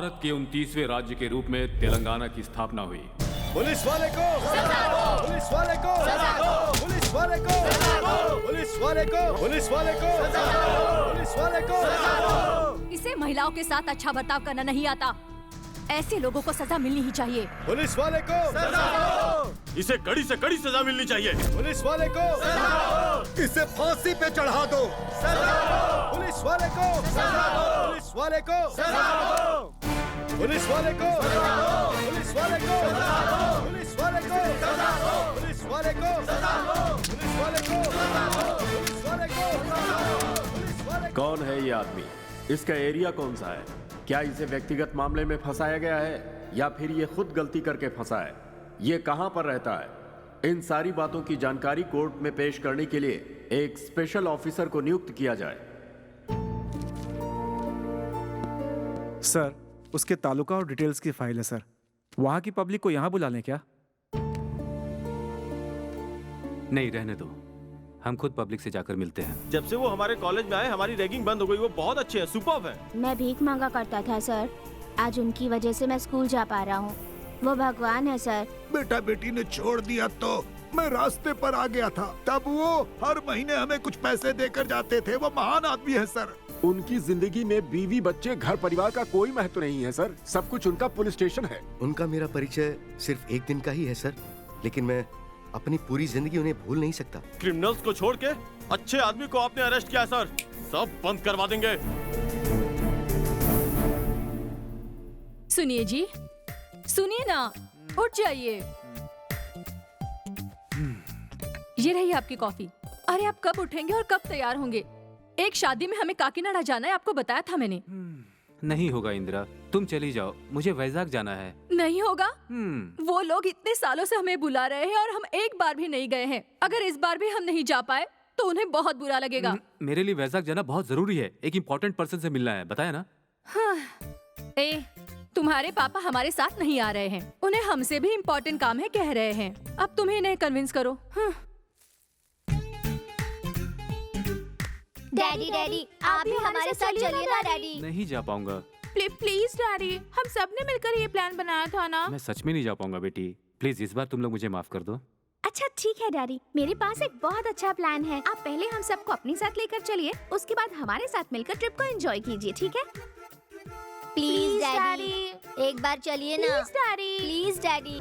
भारत के 29वें राज्य के रूप में तेलंगाना की स्थापना हुई। पुलिस वाले को सजा दो! पुलिस वाले को सजा दो! पुलिस वाले को सजा दो! पुलिस वाले को पुलिस वाले को सजा दो! पुलिस वाले को सजा दो! इसे महिलाओं के साथ अच्छा बर्ताव करना नहीं आता। ऐसे लोगों को सजा मिलनी ही चाहिए। पुलिस वाले को सजा दो! इसे कड़ी से कड़ी सजा मिलनी चाहिए। पुलिस वाले को सजा दो! इसे फांसी पे चढ़ा दो। सजा दो! पुलिस वाले को सजा दो! पुलिस वाले को सजा दो! पुलिस वाले को सजा दो! पुलिस वाले को सजा दो! पुलिस वाले को सजा दो! पुलिस वाले को सजा दो! पुलिस वाले को सजा दो! पुलिस वाले को सजा दो! पुलिस वाले को। कौन है ये आदमी? इसका एरिया कौन सा है? क्या इसे व्यक्तिगत मामले में फंसाया गया है या फिर ये खुद गलती करके फंसा है? ये कहां पर रहता है? इन सारी बातों की जानकारी कोर्ट में पेश करने के लिए एक स्पेशल ऑफिसर को नियुक्त किया जाए। सर, उसके तालुका और डिटेल्स की फाइल है सर। वहां की पब्लिक को यहां बुला लें क्या? नहीं, रहने दो, हम खुद पब्लिक से जाकर मिलते हैं। जब से वो हमारे कॉलेज में आए हमारी रैगिंग बंद हो गई। वो बहुत अच्छे हैं, सुपर्ब हैं। मैं भीख मांगा करता था सर, आज उनकी वजह से मैं स्कूल जा पा रहा हूँ। वो भगवान है सर। बेटा बेटी ने छोड़ दिया तो मैं रास्ते पर आ गया था, तब वो हर महीने हमें कुछ पैसे देकर जाते थे। वो महान आदमी है सर। उनकी जिंदगी में बीवी, बच्चे, घर परिवार का कोई महत्व नहीं है सर। सब कुछ उनका पुलिस स्टेशन है। उनका मेरा परिचय सिर्फ एक दिन का ही है सर, लेकिन मैं अपनी पूरी जिंदगी उन्हें भूल नहीं सकता। क्रिमिनल्स को छोड़ के अच्छे आदमी को आपने अरेस्ट किया सर। सब बंद करवा देंगे। सुनिए जी, सुनिए ना, उठ जाइए। ये रही आपकी कॉफी। अरे आप कब उठेंगे और कब तैयार होंगे? एक शादी में हमें काकीनाडा जाना है, आपको बताया था मैंने। नहीं होगा इंदिरा, तुम चली जाओ, मुझे वैजाग जाना है। नहीं होगा? वो लोग इतने सालों से हमें बुला रहे हैं और हम एक बार भी नहीं गए हैं। अगर इस बार भी हम नहीं जा पाए तो उन्हें बहुत बुरा लगेगा। मेरे लिए वैजाग जाना बहुत जरूरी है, एक इम्पोर्टेंट पर्सन से मिलना है, बताया ना? हाँ। तुम्हारे पापा हमारे साथ नहीं आ रहे हैं, उन्हें हमसे भी इम्पोर्टेंट काम है कह रहे हैं। अब तुम इन्हें कन्विंस करो। हाँ। डैडी डैडी, आप भी हमारे साथ चलिए ना डैडी। नहीं जा पाऊंगा। प्लीज डैडी, हम सब ने मिलकर ये प्लान बनाया था ना। मैं सच में नहीं जा पाऊंगा बेटी, प्लीज इस बार तुम लोग मुझे माफ कर दो। अच्छा ठीक है डैडी, मेरे पास एक बहुत अच्छा प्लान है। आप पहले हम सबको अपने साथ लेकर चलिए, उसके बाद हमारे साथ मिलकर ट्रिप को एंजॉय कीजिए, ठीक है? प्लीज डैडी, एक बार चलिए ना। Please daddy, please daddy.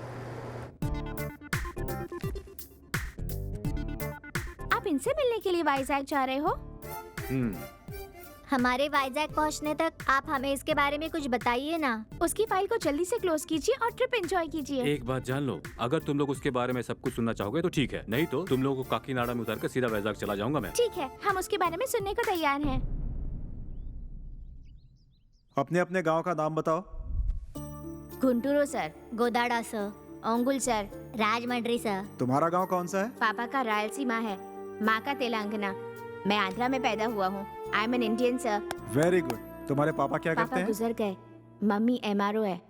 आप इनसे मिलने के लिए वाइजैक जा रहे हो? हमारे वाइजैक पहुंचने तक आप हमें इसके बारे में कुछ बताइए ना। उसकी फाइल को जल्दी से क्लोज कीजिए और ट्रिप एंजॉय कीजिए। एक बात जान लो, अगर तुम लोग उसके बारे में सब कुछ सुनना चाहोगे तो ठीक है, नहीं तो तुम लोगों को काकीनाडा में उतारकर सीधा वैजाग चला जाऊंगा मैं। ठीक है, हम उसके बारे में सुनने को तैयार हैं। अपने अपने गांव का नाम बताओ। गुंटूरू सर, गोदाड़ा sir, Ongole sir, Rajahmundry sir. तुम्हारा गांव कौन सा है? पापा का रायलसीमा है, माँ का तेलंगाना। मैं आंध्रा में पैदा हुआ हूँ। I am an Indian sir. Very good. तुम्हारे पापा क्या करते हैं? पापा गुजर गए, मम्मी MRO है।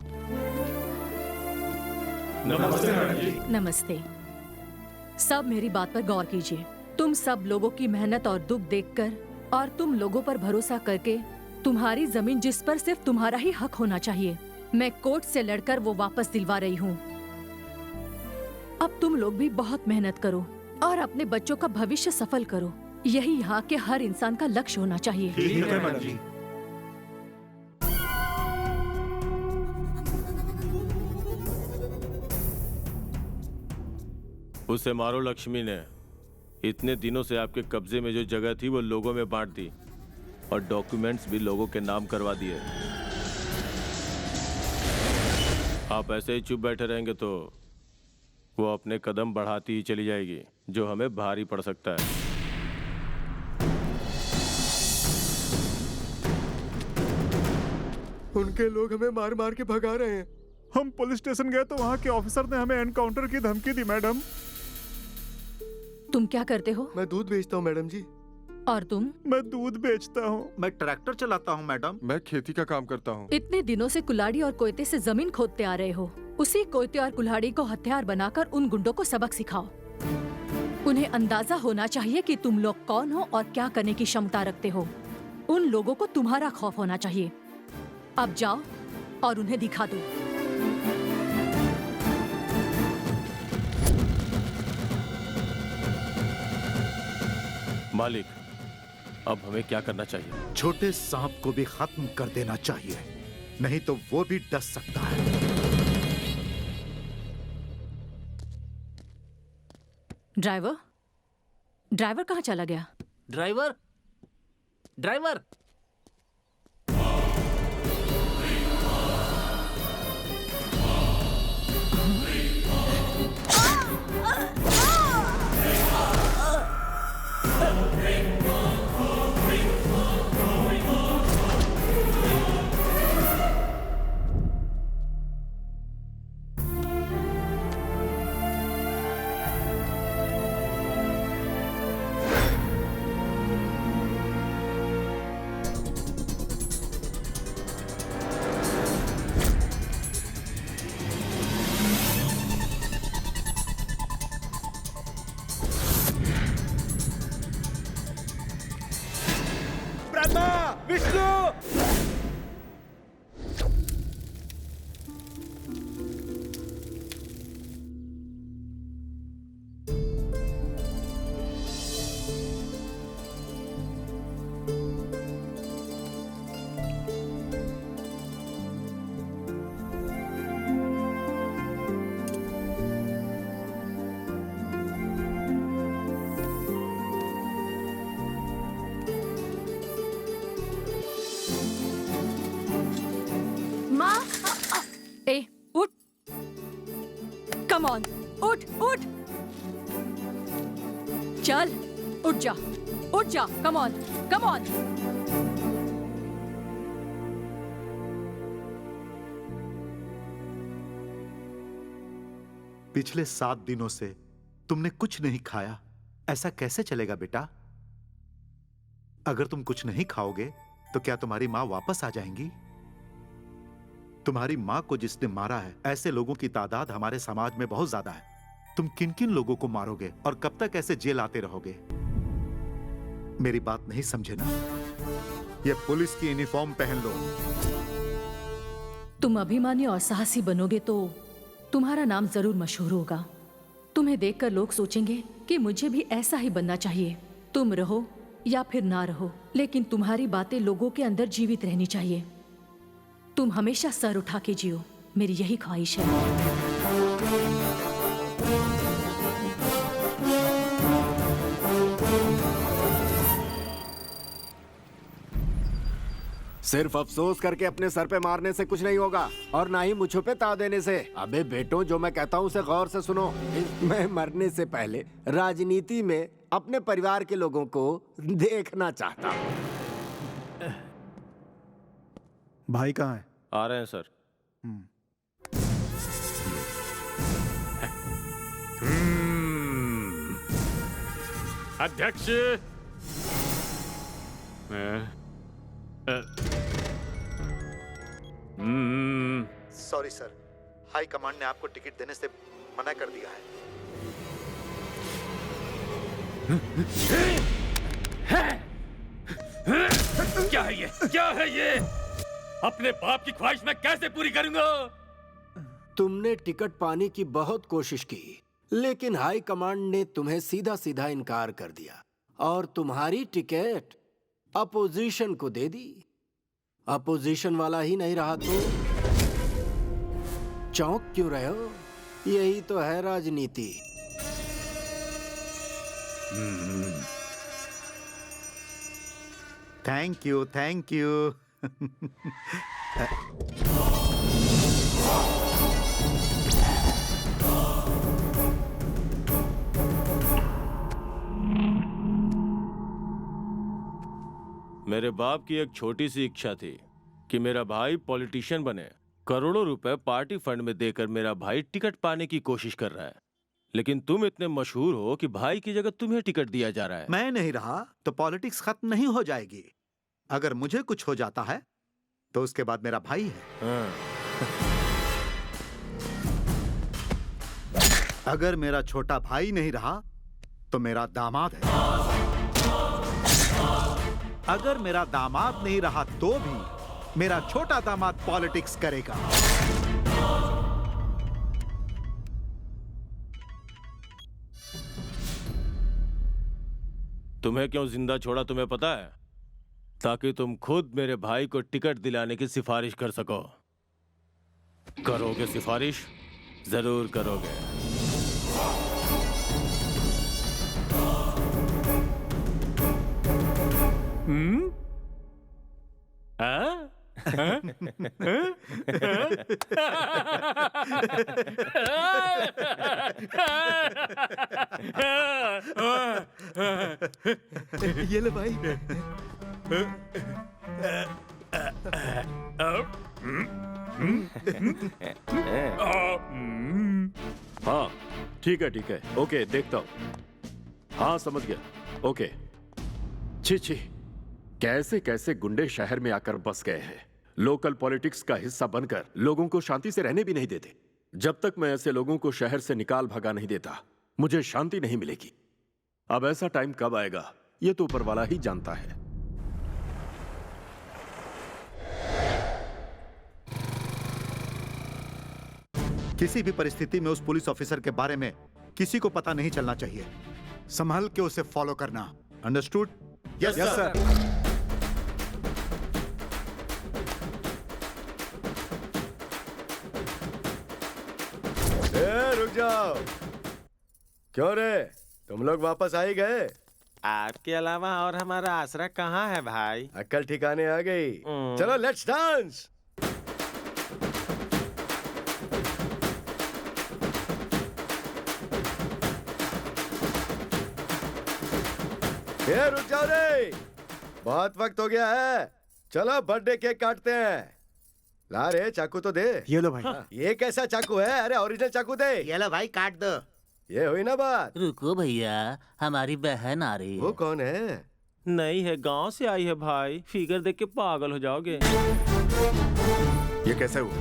नमस्ते मैडम जी। नमस्ते। सब मेरी बात पर गौर कीजिए। तुम सब लोगों की मेहनत और दुख देखकर और तुम लोगों पर भरोसा करके तुम्हारी जमीन जिस पर सिर्फ तुम्हारा ही हक होना चाहिए, मैं कोर्ट से लड़कर वो वापस दिलवा रही हूँ। अब तुम लोग भी बहुत मेहनत करो और अपने बच्चों का भविष्य सफल करो। यही यहाँ के हर इंसान का लक्ष्य होना चाहिए। ठीक है मैडम जी। उसे मारो लक्ष्मी ने। इतने दिनों से आपके कब्जे में जो जगह थी वो लोगों में बांट दी और डॉक्यूमेंट्स भी लोगों के नाम करवा दिए। आप ऐसे ही चुप बैठे रहेंगे तो वो अपने कदम बढ़ाती ही चली जाएगी, जो हमें भारी पड़ सकता है। उनके लोग हमें मार मार के भगा रहे हैं। हम पुलिस स्टेशन गए तो वहाँ के ऑफिसर ने हमें एनकाउंटर की धमकी दी। मैडम, तुम क्या करते हो? मैं दूध बेचता हूँ मैडम जी। और तुम? मैं दूध बेचता हूँ। मैं ट्रैक्टर चलाता हूँ मैडम। मैं खेती का काम करता हूँ। इतने दिनों से कुल्हाड़ी और कोयते से जमीन खोदते आ रहे हो। उसी कोयते और कुल्हाड़ी को हथियार बनाकर उन गुंडों को सबक सिखाओ। उन्हें अंदाजा होना चाहिए कि तुम लोग कौन हो और क्या करने की क्षमता रखते हो। उन लोगों को तुम्हारा खौफ होना चाहिए। अब जाओ और उन्हें दिखा दो। मालिक, अब हमें क्या करना चाहिए? छोटे सांप को भी खत्म कर देना चाहिए, नहीं तो वो भी डस सकता है। ड्राइवर, ड्राइवर कहाँ चला गया? Driver, driver. ब्रह्मा, विष्णु। ए, उठ। कम ऑन, उठ उठ। चल, उठ जा, उठ जा। Come on, come on. पिछले 7 दिनों से तुमने कुछ नहीं खाया, ऐसा कैसे चलेगा बेटा? अगर तुम कुछ नहीं खाओगे तो क्या तुम्हारी मां वापस आ जाएंगी? तुम्हारी मां को जिसने मारा है, ऐसे लोगों की तादाद हमारे समाज में बहुत ज्यादा है। तुम किन किन लोगों को मारोगे और कब तक ऐसे जेल आते रहोगे? मेरी बात नहीं समझे ना? ये पुलिस की यूनिफॉर्म पहन लो। तुम अभिमानी और साहसी बनोगे तो तुम्हारा नाम जरूर मशहूर होगा। तुम्हें देखकर लोग सोचेंगे कि मुझे भी ऐसा ही बनना चाहिए। तुम रहो या फिर ना रहो, लेकिन तुम्हारी बातें लोगों के अंदर जीवित रहनी चाहिए। तुम हमेशा सर उठा के जियो, मेरी यही ख्वाहिश है। सिर्फ अफसोस करके अपने सर पे मारने से कुछ नहीं होगा, और ना ही मुझों पे ताव देने से। अबे बेटो, जो मैं कहता हूँ उसे गौर से सुनो। मैं मरने से पहले राजनीति में अपने परिवार के लोगों को देखना चाहता हूँ। भाई कहाँ है? आ रहे हैं सर। अध्यक्ष, सॉरी सर, हाई कमांड ने आपको टिकट देने से मना कर दिया है। क्या है ये? क्या है ये? अपने बाप की ख्वाहिश मैं कैसे पूरी करूंगा? तुमने टिकट पाने की बहुत कोशिश की, लेकिन हाई कमांड ने तुम्हें सीधा सीधा इनकार कर दिया और तुम्हारी टिकट अपोजिशन को दे दी। अपोजिशन वाला ही नहीं रहा तो चौंक क्यों रहे हो? यही तो है राजनीति। Thank you, thank you. मेरे बाप की एक छोटी सी इच्छा थी कि मेरा भाई पॉलिटिशियन बने। करोड़ों रुपए पार्टी फंड में देकर मेरा भाई टिकट पाने की कोशिश कर रहा है, लेकिन तुम इतने मशहूर हो कि भाई की जगह तुम्हें टिकट दिया जा रहा है। मैं नहीं रहा तो पॉलिटिक्स खत्म नहीं हो जाएगी। अगर मुझे कुछ हो जाता है तो उसके बाद मेरा भाई है। अगर मेरा छोटा भाई नहीं रहा तो मेरा दामाद है। अगर मेरा दामाद नहीं रहा तो भी मेरा छोटा दामाद पॉलिटिक्स करेगा। तुम्हें क्यों जिंदा छोड़ा तुम्हें पता है? ताकि तुम खुद मेरे भाई को टिकट दिलाने की सिफारिश कर सको। करोगे सिफारिश? जरूर करोगे। ये ले भाई। हाँ ठीक है ओके देखता हूँ। हाँ समझ गया ओके। छी छी, कैसे कैसे गुंडे शहर में आकर बस गए हैं। लोकल पॉलिटिक्स का हिस्सा बनकर लोगों को शांति से रहने भी नहीं देते। जब तक मैं ऐसे लोगों को शहर से निकाल भगा नहीं देता मुझे शांति नहीं मिलेगी। अब ऐसा टाइम कब आएगा ये तो ऊपर वाला ही जानता है। किसी भी परिस्थिति में उस पुलिस ऑफिसर के बारे में किसी को पता नहीं चलना चाहिए। संभल के उसे फॉलो करना। अंडरस्टूड? Yes sir. रुक जाओ। क्यों रे, तुम लोग वापस आ ही गए? आपके अलावा और हमारा आसरा कहाँ है भाई? अक्ल ठिकाने आ गई। चलो लेट्स डांस। रुक जाओ रे, बहुत वक्त हो गया है। चलो बर्थडे केक काटते हैं। ला रे चाकू तो दे। ये लो भाई। ये कैसा चाकू है? अरे ओरिजिनल चाकू दे। ये लो भाई काट दो। ये हुई ना बात। रुको भैया, हमारी बहन आ रही है। वो कौन है? नहीं है, गांव से आई है भाई। फिगर देख के पागल हो जाओगे। ये कैसे हुआ?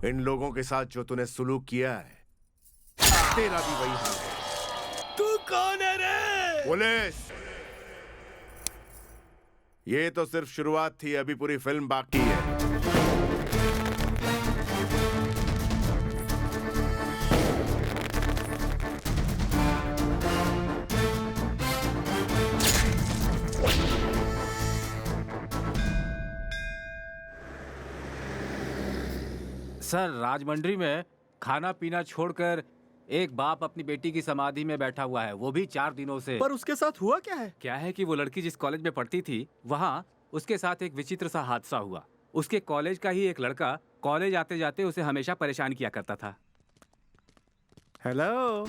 इन लोगों के साथ जो तूने सुलूक किया है तेरा भी वही हाल है। तू कौन है रे? पुलिस। ये तो सिर्फ शुरुआत थी, अभी पूरी फिल्म बाकी है। सर, राजमंड्री में खाना पीना छोड़कर एक बाप अपनी बेटी की समाधि में बैठा हुआ है, वो भी 4 दिनों से। पर उसके साथ हुआ क्या है? क्या है कि वो लड़की जिस कॉलेज में पढ़ती थी वहाँ उसके साथ एक विचित्र सा हादसा हुआ। उसके कॉलेज का ही एक लड़का कॉलेज आते जाते उसे हमेशा परेशान किया करता था। हेलो,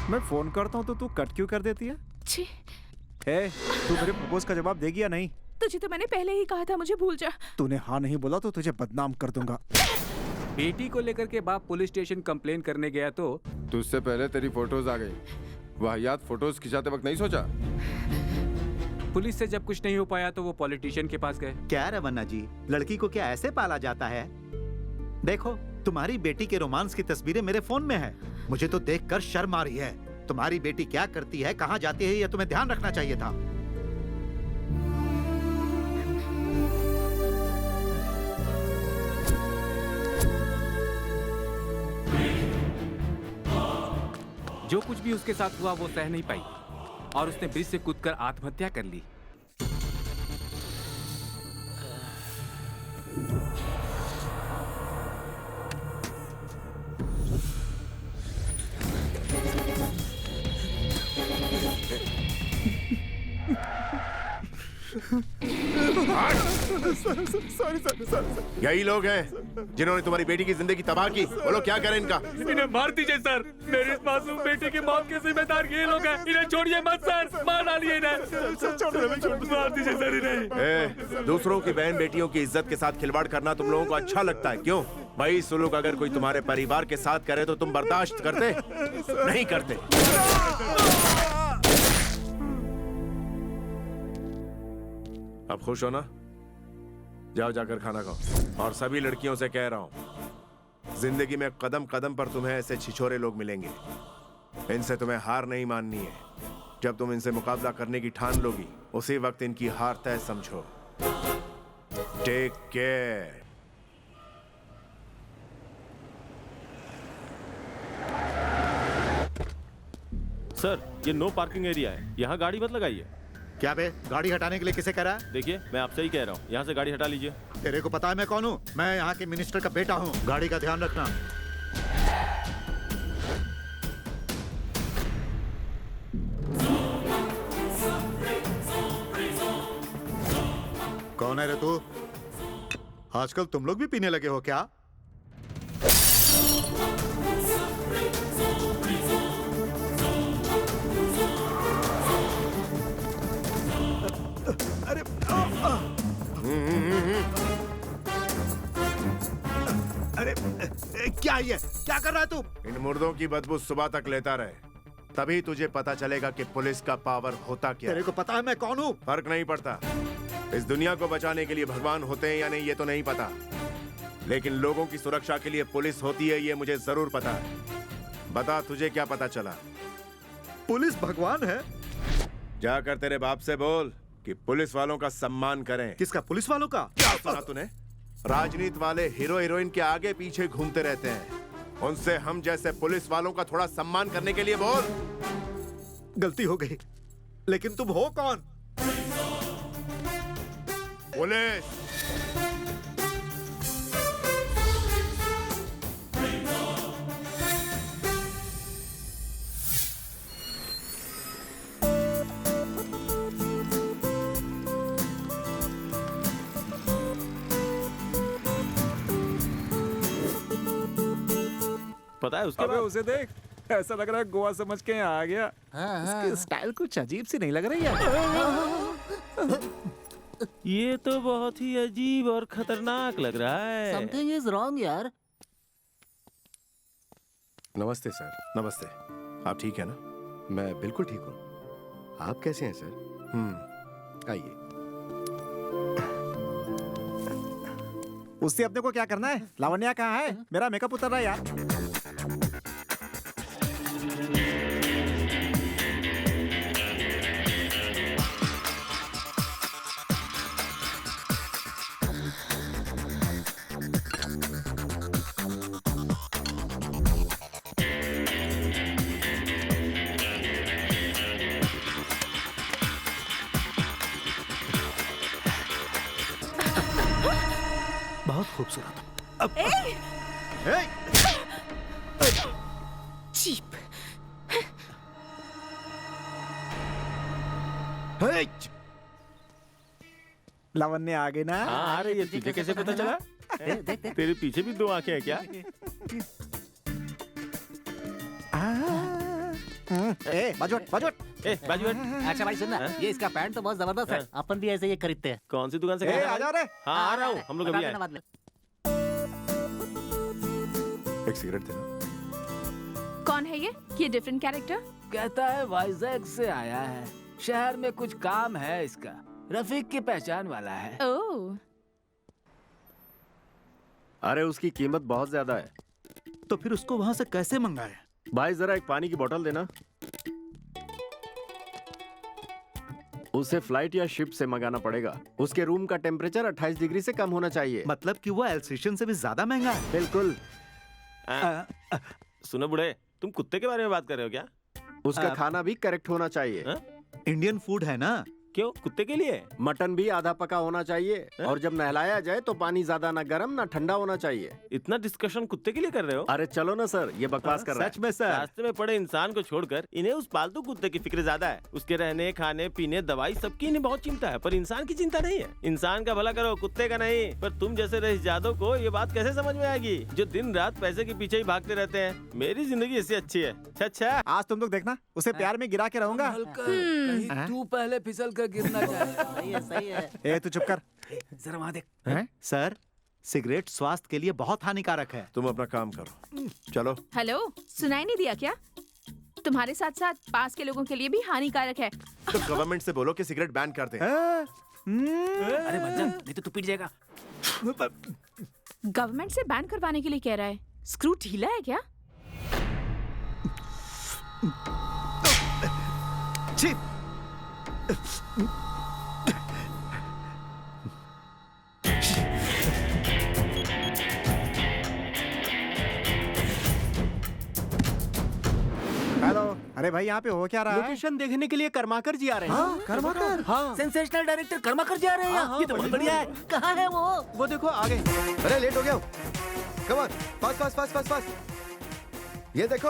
मैं फोन करता हूँ तो तू कट क्यों कर देती है? छी। तू मेरे प्रपोज का जवाब देगी या नहीं? तुझे तो मैंने पहले ही कहा था मुझे भूल जा। तूने हाँ नहीं बोला तो तुझे बदनाम कर दूंगा। बेटी को लेकर के बाप पुलिस स्टेशन कंप्लेन करने गया तो तुझसे पहले तेरी फोटोज आ गई। वाहियात फोटोज खिंचाते वक्त नहीं सोचा? पुलिस से जब कुछ नहीं हो पाया तो वो पॉलिटिशियन के पास गए। क्या रवन्ना जी, लड़की को क्या ऐसे पाला जाता है? देखो, तुम्हारी बेटी के रोमांस की तस्वीरें मेरे फोन में है। मुझे तो देखकर शर्म आ रही है। तुम्हारी बेटी क्या करती है, कहाँ जाती है, यह तुम्हें ध्यान रखना चाहिए था। जो कुछ भी उसके साथ हुआ वो सह नहीं पाई और उसने ब्रिज से कूदकर आत्महत्या कर ली। सॉरी। यही लोग हैं जिन्होंने तुम्हारी बेटी की जिंदगी तबाह की। बोलो क्या करें इनका? इन्हें मार दीजिए सर। मेरी इस मासूम बेटी की मौत के जिम्मेदार ये लोग हैं। इन्हें छोड़िए मत सर, मार डालिए इन्हें। मार दीजिए सर इन्हें। दूसरों की बहन बेटियों की इज्जत के साथ खिलवाड़ करना तुम लोगों को अच्छा लगता है, क्यों? भाई सुलूक अगर कोई तुम्हारे परिवार के साथ करे तो तुम बर्दाश्त करते? नहीं करते। अब खुश हो ना? जाओ जाकर खाना खाओ। और सभी लड़कियों से कह रहा हूं, जिंदगी में कदम कदम पर तुम्हें ऐसे छिछोरे लोग मिलेंगे। इनसे तुम्हें हार नहीं माननी है। जब तुम इनसे मुकाबला करने की ठान लोगी, उसी वक्त इनकी हार तय समझो। Take care. सर, ये नो पार्किंग एरिया है, यहाँ गाड़ी मत लगाइए। क्या बे, गाड़ी हटाने के लिए किसे करा? देखिए, मैं आपसे ही कह रहा हूँ, यहाँ से गाड़ी हटा लीजिए। तेरे को पता है मैं कौन हूँ? मैं यहाँ के मिनिस्टर का बेटा हूँ। गाड़ी का ध्यान रखना। कौन है रे तू? आजकल तुम लोग भी पीने लगे हो क्या? अरे क्या ये? क्या कर रहा है तू? इन मुर्दों की बदबू सुबह तक लेता रहे, तभी तुझे पता चलेगा कि पुलिस का पावर होता क्या। तेरे को पता है मैं कौन हूँ? फर्क नहीं पड़ता। इस दुनिया को बचाने के लिए भगवान होते हैं या नहीं ये तो नहीं पता, लेकिन लोगों की सुरक्षा के लिए पुलिस होती है ये मुझे जरूर पता है। बता, तुझे क्या पता चला? पुलिस भगवान है? जाकर तेरे बाप से बोल कि पुलिस वालों का सम्मान करें। किसका? पुलिस वालों का? क्या सुना तूने? राजनीति वाले हीरो हीरोइन के आगे पीछे घूमते रहते हैं। उनसे हम जैसे पुलिस वालों का थोड़ा सम्मान करने के लिए बोल। गलती हो गई, लेकिन तुम हो कौन? पुलिस। पता है उसके अबे बाद उसे देख, ऐसा लग रहा है गोवा समझ के यहाँ आ गया। उसकी स्टाइल कुछ अजीब सी नहीं लग रही है? ये तो बहुत ही अजीब और खतरनाक लग रहा है। समथिंग इज रॉन्ग यार। नमस्ते सर। नमस्ते। आप ठीक है ना? मैं बिल्कुल ठीक हूँ। आप कैसे हैं सर? आइए। उससे अपने को क्या करना है? लावण्या कहाँ है? मेरा मेकअप उतर रहा है यार। बहुत खूबसूरत। अब चीप। लावण्या आ गई ना? हाँ, आ रही है। तुझे कैसे पता चला? तेरे पीछे भी दो आंखें हैं क्या? बाजू हट। अच्छा भाई सुनना, ये इसका पैंट तो बहुत जबरदस्त है। अपन भी ऐसे ये खरीदते हैं। कौन सी दुकान से? आ जाओ रे। हाँ, आ रहा हूँ। हम लोग अभी आए। एक सिगरेट देना। कौन है ये डिफरेंट कैरेक्टर? कहता है वाइजैक से आया है, शहर में कुछ काम है इसका, रफीक की पहचान वाला है। ओह। अरे उसकी कीमत बहुत ज्यादा है। तो फिर उसको वहां से कैसे मंगाए? भाई जरा एक पानी की बोतल देना। उसे फ्लाइट या शिप से मंगाना पड़ेगा। उसके रूम का टेम्परेचर 28 डिग्री से कम होना चाहिए। मतलब कि वो एल्सेशियन से भी ज्यादा महंगा है? बिल्कुल। सुनो बुढ़े, तुम कुत्ते के बारे में बात कर रहे हो क्या? उसका खाना भी करेक्ट होना चाहिए। इंडियन फूड है ना? क्यों? कुत्ते के लिए? मटन भी आधा पका होना चाहिए। और जब नहलाया जाए तो पानी ज्यादा ना गर्म ना ठंडा होना चाहिए। इतना डिस्कशन कुत्ते के लिए कर रहे हो? अरे चलो ना सर, ये बकवास कर रहा है। सच में सर? रास्ते में पड़े इंसान को छोड़कर इन्हें उस पालतू कुत्ते की फिक्र ज्यादा है। उसके रहने, खाने, पीने, दवाई सबकी इन्हें बहुत चिंता है, पर इंसान की चिंता नहीं है। इंसान का भला करो, कुत्ते का नहीं। पर तुम जैसे रईस जादव को ये बात कैसे समझ में आएगी, जो दिन रात पैसे के पीछे ही भागते रहते हैं? मेरी जिंदगी इससे अच्छी है। अच्छा, आज तुम लोग देखना, उसे प्यार में गिरा के रहूंगा। कहीं तू पहले फिसल कर गिरना चाहे। सही है। ए तू चुप कर। जरा वहाँ देख। सर, सिगरेट स्वास्थ्य के लिए बहुत हानिकारक है। तुम अपना काम करो, चलो। हेलो, सुनाई नहीं दिया क्या? तुम्हारे साथ साथ पास के लोगों के लिए भी हानिकारक है। तो गवर्नमेंट से बोलो कि सिगरेट बैन कर दे। अरे मत जा, नहीं तो तू पीट जाएगा। गवर्नमेंट से बैन करवाने के लिए कह रहा है? स्क्रू ढीला है क्या? हेलो, अरे भाई यहाँ पे हो क्या रहा है? लोकेशन देखने के लिए कर्माकर जी आ रहे हैं। हाँ, कर्माकर? हाँ, सेंसेशनल डायरेक्टर कर्माकर जी आ रहे हैं यहाँ। ये तो बहुत बढ़िया है। कहाँ है वो? वो देखो आगे। अरे लेट हो गया हूँ। Come on, fast fast fast fast fast. ये देखो,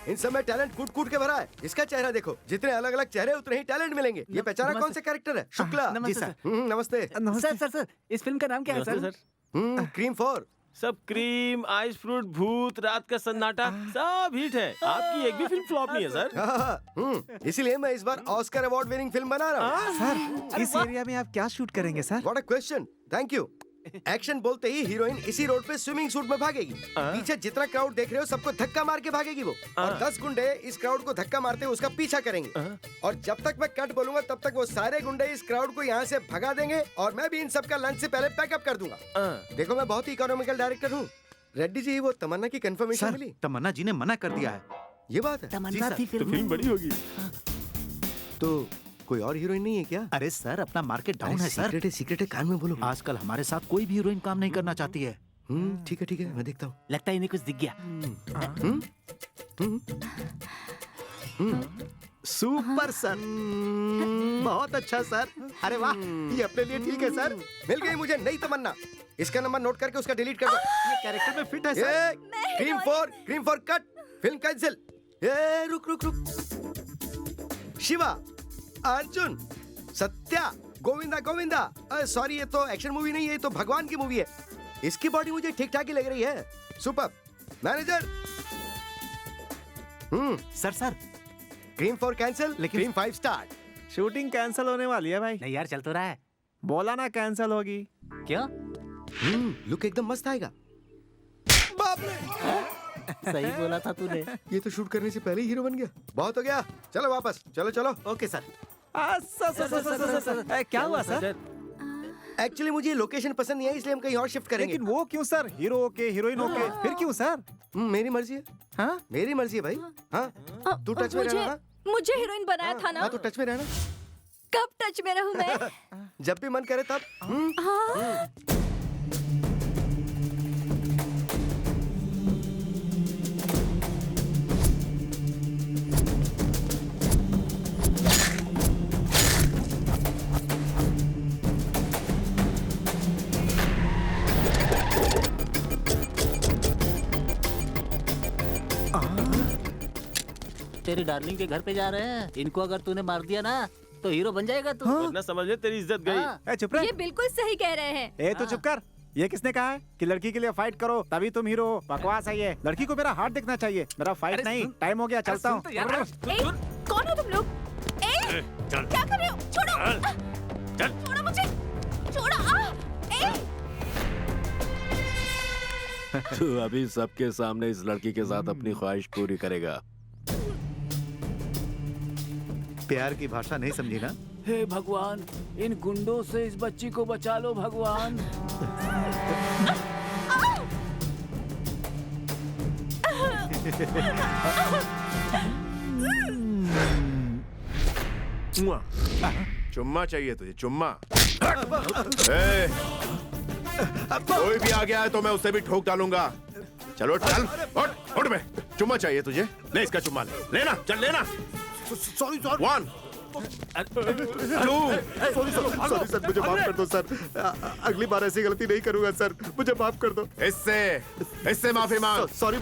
इन सब में टैलेंट कूट कूट के भरा है। इसका चेहरा देखो, जितने अलग अलग चेहरे उतने ही टैलेंट मिलेंगे। ये पहचाना कौन से कैरेक्टर है? शुक्ला। जी सर। नमस्ते। सर इस फिल्म का नाम क्या है सर? क्रीम 4। सब क्रीम, आइस फ्रूट, भूत, रात का सन्नाटा सब हिट है। आपकी एक भी फिल्म फ्लॉप नहीं है सर। इसीलिए मैं इस बार ऑस्कर अवार्ड विनिंग फिल्म बना रहा हूँ। सर, इस एरिया में आप क्या शूट करेंगे sir? What a question, thank you. Action बोलते ही हीरोइन इसी रोड पे स्विमिंग सूट में भागेगी। पीछे जितना क्राउड देख रहे हो सबको धक्का मार के भागेगी वो। और 10 गुंडे इस क्राउड को धक्का मारते हुए उसका पीछा करेंगे। और जब तक मैं कट बोलूंगा तब तक वो सारे गुंडे इस क्राउड को यहाँ से भगा देंगे और मैं भी इन सबका लंच से पहले पैकअप कर दूंगा। देखो मैं बहुत ही इकोनॉमिकल डायरेक्टर हूँ। रेड्डी जी, वो तमन्ना की कंफर्मेशन मिली? तमन्ना जी ने मना कर दिया है। ये बात है? तमन्ना थी फिल्म बड़ी होगी। तो कोई और हीरोइन नहीं है क्या? अरे सर, अपना मार्केट डाउन है सर। सीक्रेट है, कान में बोलो। आजकल हमारे साथ कोई भी हीरोइन काम नहीं करना चाहती है। ठीक है, मैं देखता हूँ। लगता है इन्हें कुछ दिख गया। सुपर सर, बहुत अच्छा सर। अरे वाह, ये अपने लिए ठीक है सर। मिल गई मुझे नई तमन्ना। इसका नंबर नोट करके उसका डिलीट कर दो। ये कैरेक्टर में फिट है sir. Cream 4 cut, film cancel. ए रुक। शिवा, अर्जुन, सत्या, गोविंदा। सॉरी, ये तो एक्शन मूवी नहीं है, ये तो भगवान की मूवी है। इसकी बॉडी मुझे ठीक ठाक ही लग रही है। Super. Manager. Sir cream 4 cancel, लेकिन क्रीम 5 स्टार्ट। शूटिंग कैंसिल होने वाली है भाई। नहीं यार, चल तो रहा है। बोला ना कैंसिल होगी। क्यों? लुक एकदम मस्त आएगा। बाप रे, सही बोला था तूने। ये तो शूट करने से पहले ही हीरो बन गया। बहुत हो गया, चलो वापस। चलो। Okay sir. सर, क्या हुआ सर? एक्चुअली मुझे लोकेशन पसंद नहीं है, इसलिए हम कहीं और शिफ्ट करेंगे। लेकिन वो क्यों sir? Hero okay, heroine okay, फिर क्यों सर? मेरी मर्जी है। हाँ, मेरी मर्जी है भाई। हाँ, तू टच में रहना। मुझे हीरोइन बनाया था ना। हाँ, तो टच में रहना। कब टच में रहूं मैं? जब भी मन करे तब। तेरी डार्लिंग के घर पे जा रहे हैं। इनको अगर तूने मार दिया ना तो हीरो बन जाएगा तू। वरना समझ ले तेरी इज्जत गई। चुप रह। ये बिल्कुल सही कह रहे हैं। ए तो चुप कर। ये किसने कहा है कि लड़की के लिए फाइट करो तभी तुम हीरो हो? बकवास है ये। लड़की को मेरा हार्ट देखना चाहिए, मेरा फाइट नहीं। टाइम हो गया, चलता हूँ। कौन हो तुम लोग? क्या कर रहे हो? छोड़ो मुझे, छोड़ो। तू अभी सबके सामने इस लड़की के साथ अपनी ख्वाहिश पूरी करेगा। प्यार की भाषा नहीं समझी ना? हे भगवान, इन गुंडों से इस बच्ची को बचा लो भगवान। चुम्मा चाहिए तुझे? चुम्मा? कोई भी आ गया है तो मैं उससे भी ठोक डालूंगा। चलो चल, उठ बे। चुम्मा चाहिए तुझे? ले इसका चुम्मा, लेना, चल लेना। Sorry sir. 1 2। सॉरी सर, मुझे माफ कर दो सर। अगली बार ऐसी गलती नहीं करूंगा सर, मुझे माफ कर दो। इससे माफी मांग। सॉरी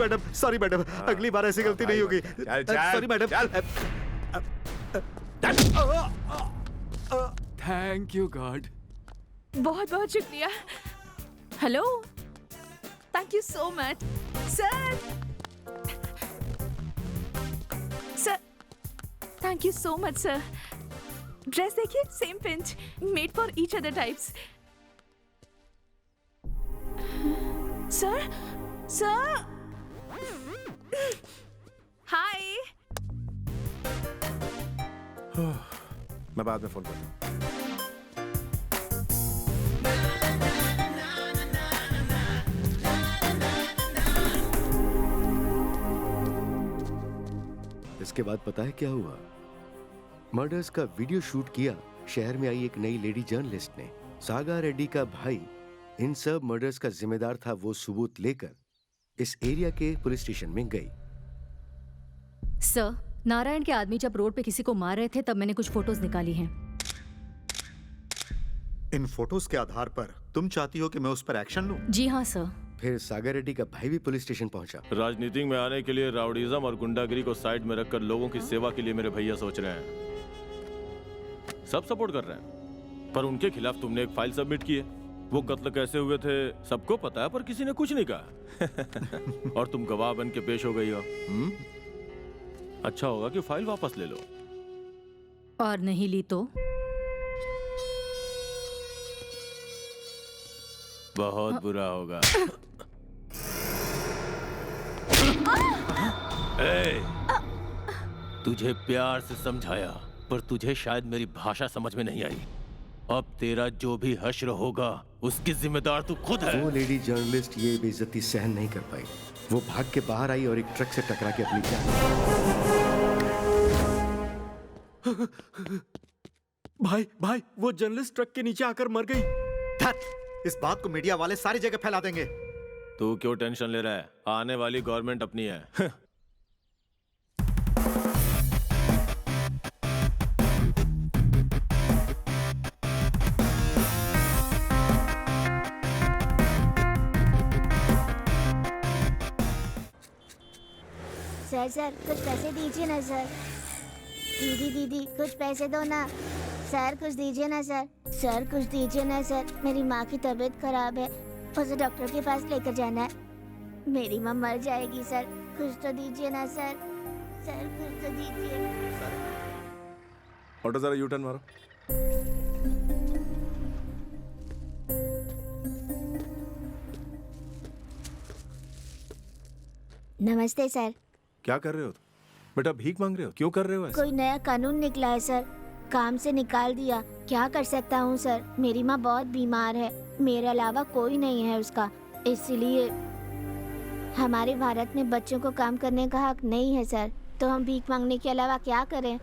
मैडम, अगली बार ऐसी गलती नहीं होगी। Sorry madam. Thank you God. बहुत बहुत शुक्रिया। Hello, thank you so much sir. Thank you so much sir. Dress देखिए, same pinch, made for each other types. Sir hi. मैं बाद में फोन करता हूँ। उसके बाद पता है क्या हुआ? मर्डर्स का वीडियो शूट किया शहर में आई एक नई लेडी जर्नलिस्ट ने। सागा रेड्डी का भाई इन सब मर्डर्स का जिम्मेदार था। वो सबूत लेकर इस एरिया के पुलिस स्टेशन में गई। सर, नारायण के आदमी जब रोड पे किसी को मार रहे थे तब मैंने कुछ फोटोज निकाली हैं। इन फोटोज के आधार पर तुम चाहती हो कि मैं उस पर एक्शन लूं? जी हाँ सर। फिर सागर रेड्डी का भाई भी पुलिस स्टेशन पहुंचा। राजनीति में आने के लिए राउडीजम और गुंडागिरी को साइड में रखकर लोगों की सेवा के लिए मेरे भैया सोच रहे हैं। सब सपोर्ट कर रहे हैं, पर उनके खिलाफ तुमने एक फाइल सबमिट की है। वो कत्ल कैसे हुए थे सबको पता है, पर किसी ने कुछ नहीं कहा। और तुम गवाह बन के पेश हो गई हो। अच्छा होगा कि फाइल वापस ले लो। और नहीं ली तो? बहुत बुरा होगा। तुझे प्यार से समझाया, पर तुझे शायद मेरी भाषा समझ में नहीं आई। अब तेरा जो भी हश्र होगा उसकी जिम्मेदार तू खुद है। वो लेडी जर्नलिस्ट ये बेइज्जती सहन नहीं कर पाई। वो भाग के बाहर आई और एक ट्रक से टकरा के अपनी जान। भाई वो जर्नलिस्ट ट्रक के नीचे आकर मर गई। इस बात को मीडिया वाले सारी जगह फैला देंगे। तू क्यों टेंशन ले रहा है? आने वाली गवर्नमेंट अपनी है। सर कुछ पैसे दीजिए ना सर। दीदी कुछ पैसे दो ना। सर कुछ दीजिए ना सर। सर कुछ दीजिए ना सर। मेरी माँ की तबीयत खराब है, उसे डॉक्टर के पास लेकर जाना है। मेरी माँ मर जाएगी सर, कुछ तो दीजिए ना सर। सर कुछ तो दीजिए। ऑटो जरा यू टर्न मारो। नमस्ते सर। क्या कर रहे हो तुम? बेटा भीख मांग रहे हो? क्यों कर रहे हो ऐसा? कोई नया कानून निकला है सर, काम से निकाल दिया। क्या कर सकता हूँ सर, मेरी माँ बहुत बीमार है, मेरे अलावा कोई नहीं है उसका। इसलिए हमारे भारत में बच्चों को काम करने का हक नहीं है सर, तो हम भीख मांगने के अलावा क्या करें?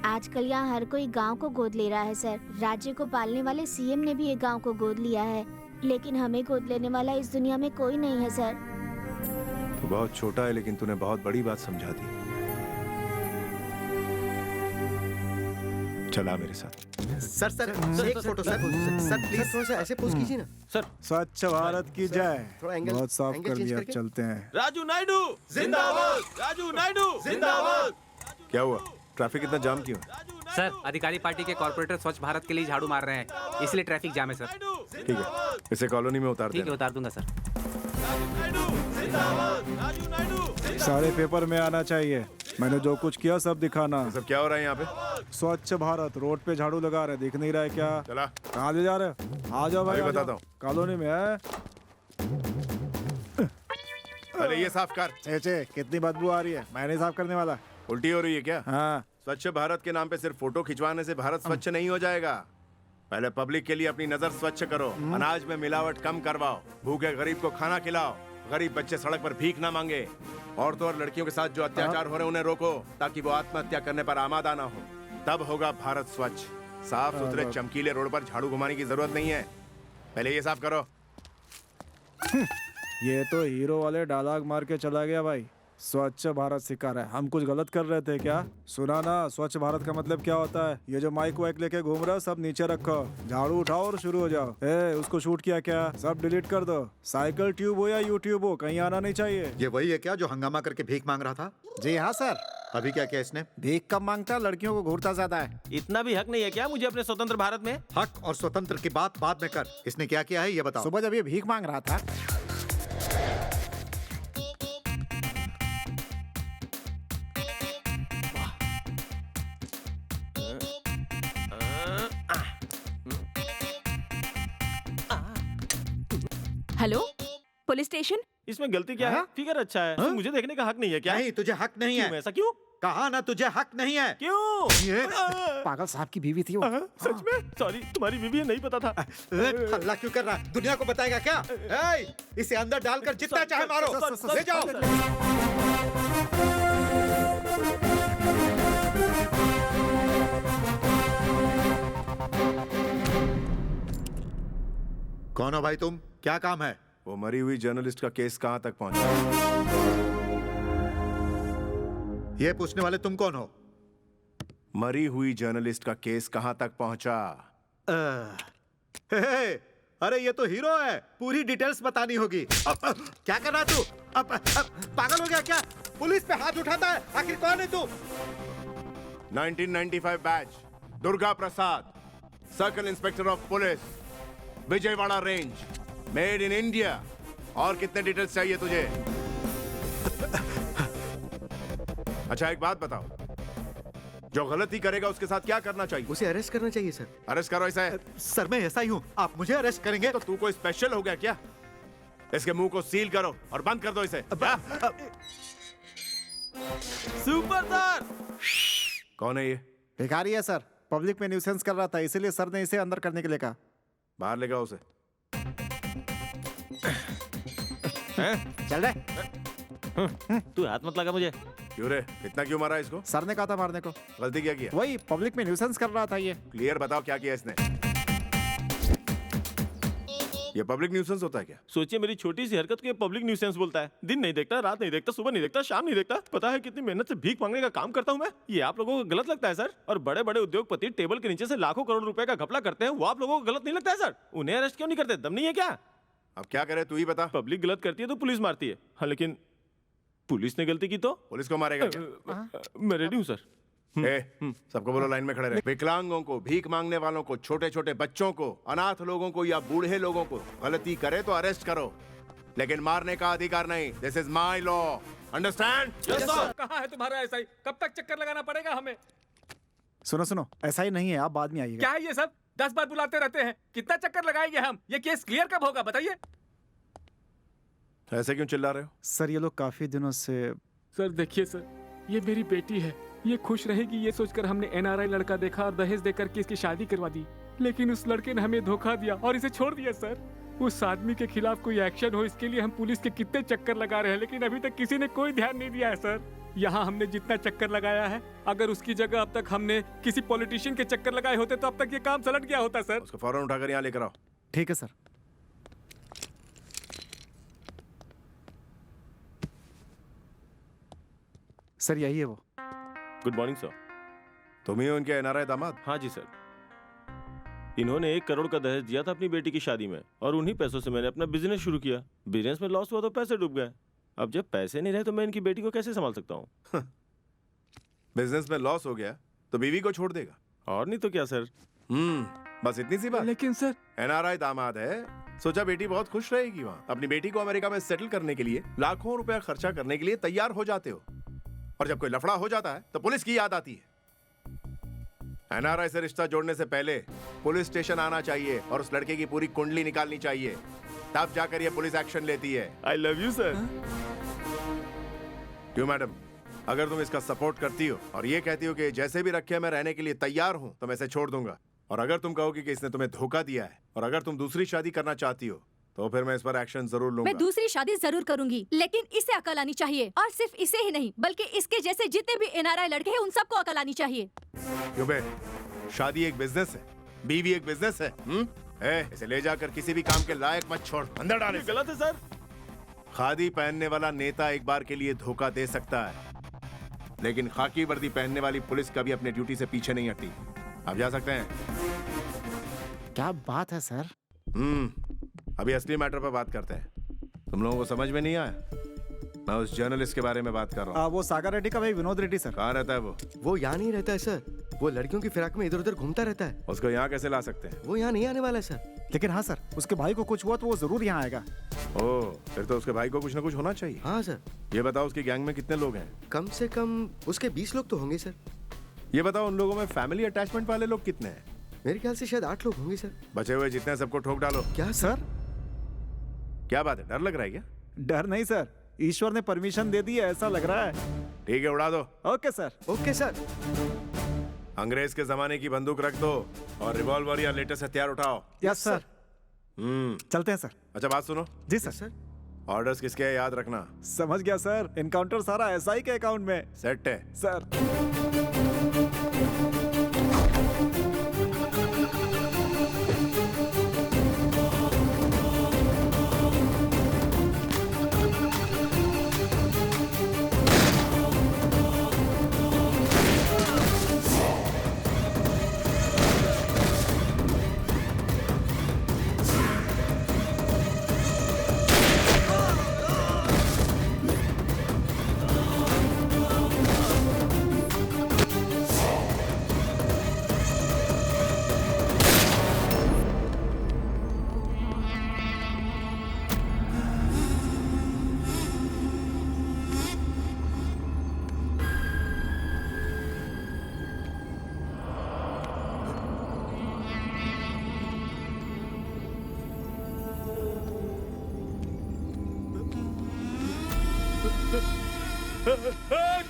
आजकल यहाँ हर कोई गांव को गोद ले रहा है सर। राज्य को पालने वाले सीएम ने भी एक गांव को गोद लिया है, लेकिन हमें गोद लेने वाला इस दुनिया में कोई नहीं है सर। तू बहुत छोटा है, लेकिन तूने बहुत बड़ी बात समझा दी। चला मेरे साथ। सर एक फोटो सर प्लीज थोड़ा सा ऐसे पोज कीजिए ना सर। स्वच्छ भारत की जय। थोड़ा एंगल बहुत साफ कर दिया, अब चलते हैं। राजू नायडू जिंदाबाद। राजू नायडू जिंदाबाद। क्या हुआ? ट्रैफिक इतना जाम क्यों? सर, अधिकारी पार्टी के कॉर्पोरेटर स्वच्छ भारत के लिए झाड़ू मार रहे हैं, इसलिए ट्रैफिक जाम है सर। ठीक है, इसे कॉलोनी में उतार ठीक है, उतार दूंगा सर। सारे पेपर में आना चाहिए। मैंने जो कुछ किया सब दिखाना। सब क्या हो रहा है यहाँ पे? स्वच्छ भारत, रोड पे झाड़ू लगा रहे, दिख नहीं रहा है क्या? चला। कहाँ ले जा रहे हो? आ जाओ भाई, अभी बताता हूँ। कॉलोनी में है। अरे ये साफ कर। चे कितनी बदबू आ रही है, मैं नहीं साफ करने वाला। उल्टी हो रही है क्या? हाँ। स्वच्छ भारत के नाम पे सिर्फ फोटो खिंचवाने से भारत स्वच्छ नहीं हो जाएगा। पहले पब्लिक के लिए अपनी नजर स्वच्छ करो। अनाज में मिलावट कम करवाओ, भूखे गरीब को खाना खिलाओ, गरीब बच्चे सड़क पर भीख ना मांगे। औरतों और लड़कियों के साथ जो अत्याचार हो रहे उन्हें रोको, ताकि वो आत्महत्या करने पर आमादा ना हो। तब होगा भारत स्वच्छ। साफ सुथरे चमकीले रोड पर झाड़ू घुमाने की जरूरत नहीं है, पहले ये साफ करो। ये तो हीरो वाले डायलॉग मार के चला गया भाई। स्वच्छ भारत सिखा रहा है, हम कुछ गलत कर रहे थे क्या? सुना ना, स्वच्छ भारत का मतलब क्या होता है? ये जो माइक वाइक लेके घूम रहे हो सब नीचे रखो, झाड़ू उठाओ और शुरू हो जाओ। उसको शूट किया क्या? सब डिलीट कर दो। साइकिल ट्यूब हो या यूट्यूब हो, कहीं आना नहीं चाहिए। ये वही है क्या जो हंगामा करके भीख मांग रहा था? जी हाँ सर। अभी क्या किया इसने? भीख कम मांगता, लड़कियों को घूरता ज्यादा है। इतना भी हक नहीं है क्या मुझे अपने स्वतंत्र भारत में? हक और स्वतंत्र की बात बाद में कर, इसने क्या किया है ये बताओ। सुबह जब ये भीख मांग रहा था, हेलो, पुलिस स्टेशन। इसमें गलती क्या है? फिगर अच्छा है, मुझे देखने का हक नहीं है क्या? नहीं, तुझे हक नहीं है। ऐसा क्यों? कहा ना तुझे हक नहीं है। क्यों? पागल साहब की बीवी थी वो। सच में? सॉरी, तुम्हारी बीवी है, नहीं पता था। हल्ला क्यों कर रहा है? दुनिया को बताएगा क्या? इसे अंदर डालकर जितना चाहे मारो, ले जाओ। कौन हो भाई तुम? क्या काम है? वो मरी हुई जर्नलिस्ट का केस कहां तक पहुंचा? ये पूछने वाले तुम कौन हो? मरी हुई जर्नलिस्ट का केस कहां तक पहुंचा? अरे ये तो हीरो है, पूरी डिटेल्स बतानी होगी। क्या कर रहा तू? पागल हो गया क्या? पुलिस पे हाथ उठाता है, आखिर कौन है तू? 1995 batch, Durga Prasad, circle inspector of police, Vijayawada range, made in India. और कितने डिटेल्स चाहिए तुझे? अच्छा एक बात बताओ, जो गलती करेगा उसके साथ क्या करना चाहिए? उसे अरेस्ट करना चाहिए सर। अरेस्ट करो। ऐसा है सर, मैं ऐसा ही हूँ, आप मुझे अरेस्ट करेंगे? तो तू कोई स्पेशल हो गया क्या? इसके मुंह को सील करो और बंद कर दो इसे। Super sir! कौन है ये? भिखारी है सर, पब्लिक में न्यूसेंस कर रहा था, इसीलिए सर ने इसे अंदर करने के लिए कहा। बाहर ले जाओ उसे। चल रहे। तू हाथ मत लगा मुझे। क्यों रे, इतना क्यों मारा इसको? सर ने कहा था मारने को। गलती क्या किया? वही पब्लिक में न्यूसेंस कर रहा था ये। क्लियर बताओ क्या किया इसने? ये पब्लिक न्यूसेंस होता है क्या? सोचिए, मेरी छोटी सी हरकत को ये पब्लिक न्यूसेंस बोलता है। दिन नहीं देखता, रात नहीं देखता, सुबह नहीं देखता, शाम नहीं देखता। पता है कितनी मेहनत से भीख मांगने का काम करता हूँ मैं? ये आप लोगों को गलत लगता है सर? और बड़े बड़े उद्योगपति टेबल के नीचे से लाखों करोड़ रुपए का घपला करते हैं, वो आप लोगों को गलत नहीं लगता है सर? उन्हें अरेस्ट क्यों नहीं करते? दम नहीं है क्या? अब क्या करे तू ही बता। पब्लिक गलत करती है तो पुलिस मारती है। हाँ, लेकिन पुलिस ने गलती की तो पुलिस को मारेगा क्या? मैं रेडी हूँ सर। सबको बोलो लाइन में खड़े रहे। विकलांगों को, भीख मांगने वालों को, छोटे छोटे बच्चों को, अनाथ लोगों को या बूढ़े लोगों को गलती करे तो अरेस्ट करो, लेकिन मारने का अधिकार नहीं। This is my law, understand? कहाँ है तुम्हारा ऐसा ही? कब तक चक्कर लगाना पड़ेगा हमें? सुनो सुनो, ऐसा ही नहीं है, आप बाद में आइएगा। क्या है ये सब? 10 बार बुलाते रहते हैं, कितना चक्कर लगाएंगे हम? ये केस क्लियर कब होगा बताइए? ऐसे क्यों चिल्ला रहे हो? सर ये लोग काफी दिनों से। सर देखिए सर, ये मेरी बेटी है, ये खुश रहेगी ये सोचकर हमने NRI लड़का देखा और दहेज देकर के इसकी शादी करवा दी, लेकिन उस लड़के ने हमें धोखा दिया और इसे छोड़ दिया सर। उस आदमी के खिलाफ कोई एक्शन हो, इसके लिए हम पुलिस के कितने चक्कर लगा रहे हैं, लेकिन अभी तक किसी ने कोई ध्यान नहीं दिया है सर। यहाँ हमने जितना चक्कर लगाया है, अगर उसकी जगह अब तक हमने किसी पॉलिटिशियन के चक्कर लगाए होते तो अब तक ये काम सलट गया होता सर। उसको फौरन उठाकर यहाँ लेकर आओ। ठीक है सर। सर यही है वो। Good morning sir. तुम ही हो उनके NRI दामाद? हाँ जी सर। इन्होंने 1 करोड़ का दहेज दिया था अपनी बेटी की शादी में, और उन्हीं पैसों से मैंने अपना बिजनेस शुरू किया। बिजनेस में लॉस हुआ तो पैसे डूब गए। अब जब पैसे नहीं रहे तो मैं इनकी बेटी को कैसे संभाल सकता हूँ? बिजनेस में लॉस हो गया तो बीवी को छोड़ देगा? और नहीं तो क्या सर। बस इतनी सी बात। लेकिन सर NRI दामाद है, सोचा बेटी बहुत खुश रहेगी वहाँ। अपनी बेटी को अमेरिका में सेटल करने के लिए लाखों रुपया खर्चा करने के लिए तैयार हो जाते हो, और जब कोई लफड़ा हो जाता है तो पुलिस की याद आती है। NRI से रिश्ता जोड़ने से पहले पुलिस स्टेशन आना चाहिए और उस लड़के की पूरी कुंडली निकालनी चाहिए, तब जाकर ये पुलिस एक्शन लेती है। I love you sir. क्यों मैडम, अगर तुम इसका सपोर्ट करती हो और ये कहती हो कि जैसे भी रखे मैं रहने के लिए तैयार हूं, तो मैं इसे छोड़ दूंगा। और अगर तुम कहोगे कि इसने तुम्हें धोखा दिया है और अगर तुम दूसरी शादी करना चाहती हो, तो फिर मैं इस पर एक्शन जरूर लूंगा। मैं दूसरी शादी जरूर करूंगी, लेकिन इसे अकल आनी चाहिए, और सिर्फ इसे ही नहीं बल्कि इसके जैसे जितने भी NRI लड़के हैं उन सबको अकल आनी चाहिए। क्यों बे, शादी एक बिजनेस है, बीवी एक बिजनेस है। इसे ले जाकर किसी भी काम के लायक मत छोड़, अंदर डाल। गलत है सर। खादी पहनने वाला नेता एक बार के लिए धोखा दे सकता है, लेकिन खाकी वर्दी पहनने वाली पुलिस कभी अपने ड्यूटी से पीछे नहीं हटती। आप जा सकते हैं। क्या बात है सर। अभी असली मैटर पर बात करते हैं। तुम लोगों को समझ में नहीं आया? मैं उस जर्नलिस्ट के बारे में बात कर रहा हूँ। वो सागर रेड्डी का भाई विनोद रेड्डी सर। कहाँ रहता है वो यहाँ नहीं रहता है सर, वो लड़कियों की फिराक में इधर उधर घूमता रहता है। उसको यहाँ कैसे ला सकते हैं? वो यहाँ नहीं आने वाला है सर। लेकिन हाँ सर, उसके भाई को कुछ हुआ तो वो जरूर यहाँ आएगा। ओह, फिर तो उसके भाई को कुछ ना कुछ होना चाहिए। हाँ सर। ये बताओ उसकी गैंग में कितने लोग हैं? कम से कम उसके 20 लोग तो होंगे सर। ये बताओ उन लोगों में फैमिली अटैचमेंट वाले लोग कितने हैं? मेरे ख्याल से शायद 8 लोग होंगे सर। बचे हुए जितने सबको ठोक डालो। क्या सर? क्या बात है, डर लग रहा है क्या? डर नहीं सर, ईश्वर ने परमिशन दे दी है ऐसा लग रहा है। ठीक है, उड़ा दो। Okay sir. Okay sir. अंग्रेज के जमाने की बंदूक रख दो और रिवॉल्वर या लेटेस्ट हथियार उठाओ। Yes sir. चलते हैं सर। अच्छा बात सुनो। जी सर। ऑर्डर्स किसके है याद रखना। समझ गया सर, एनकाउंटर सारा एसआई के अकाउंट में। सेट है सर।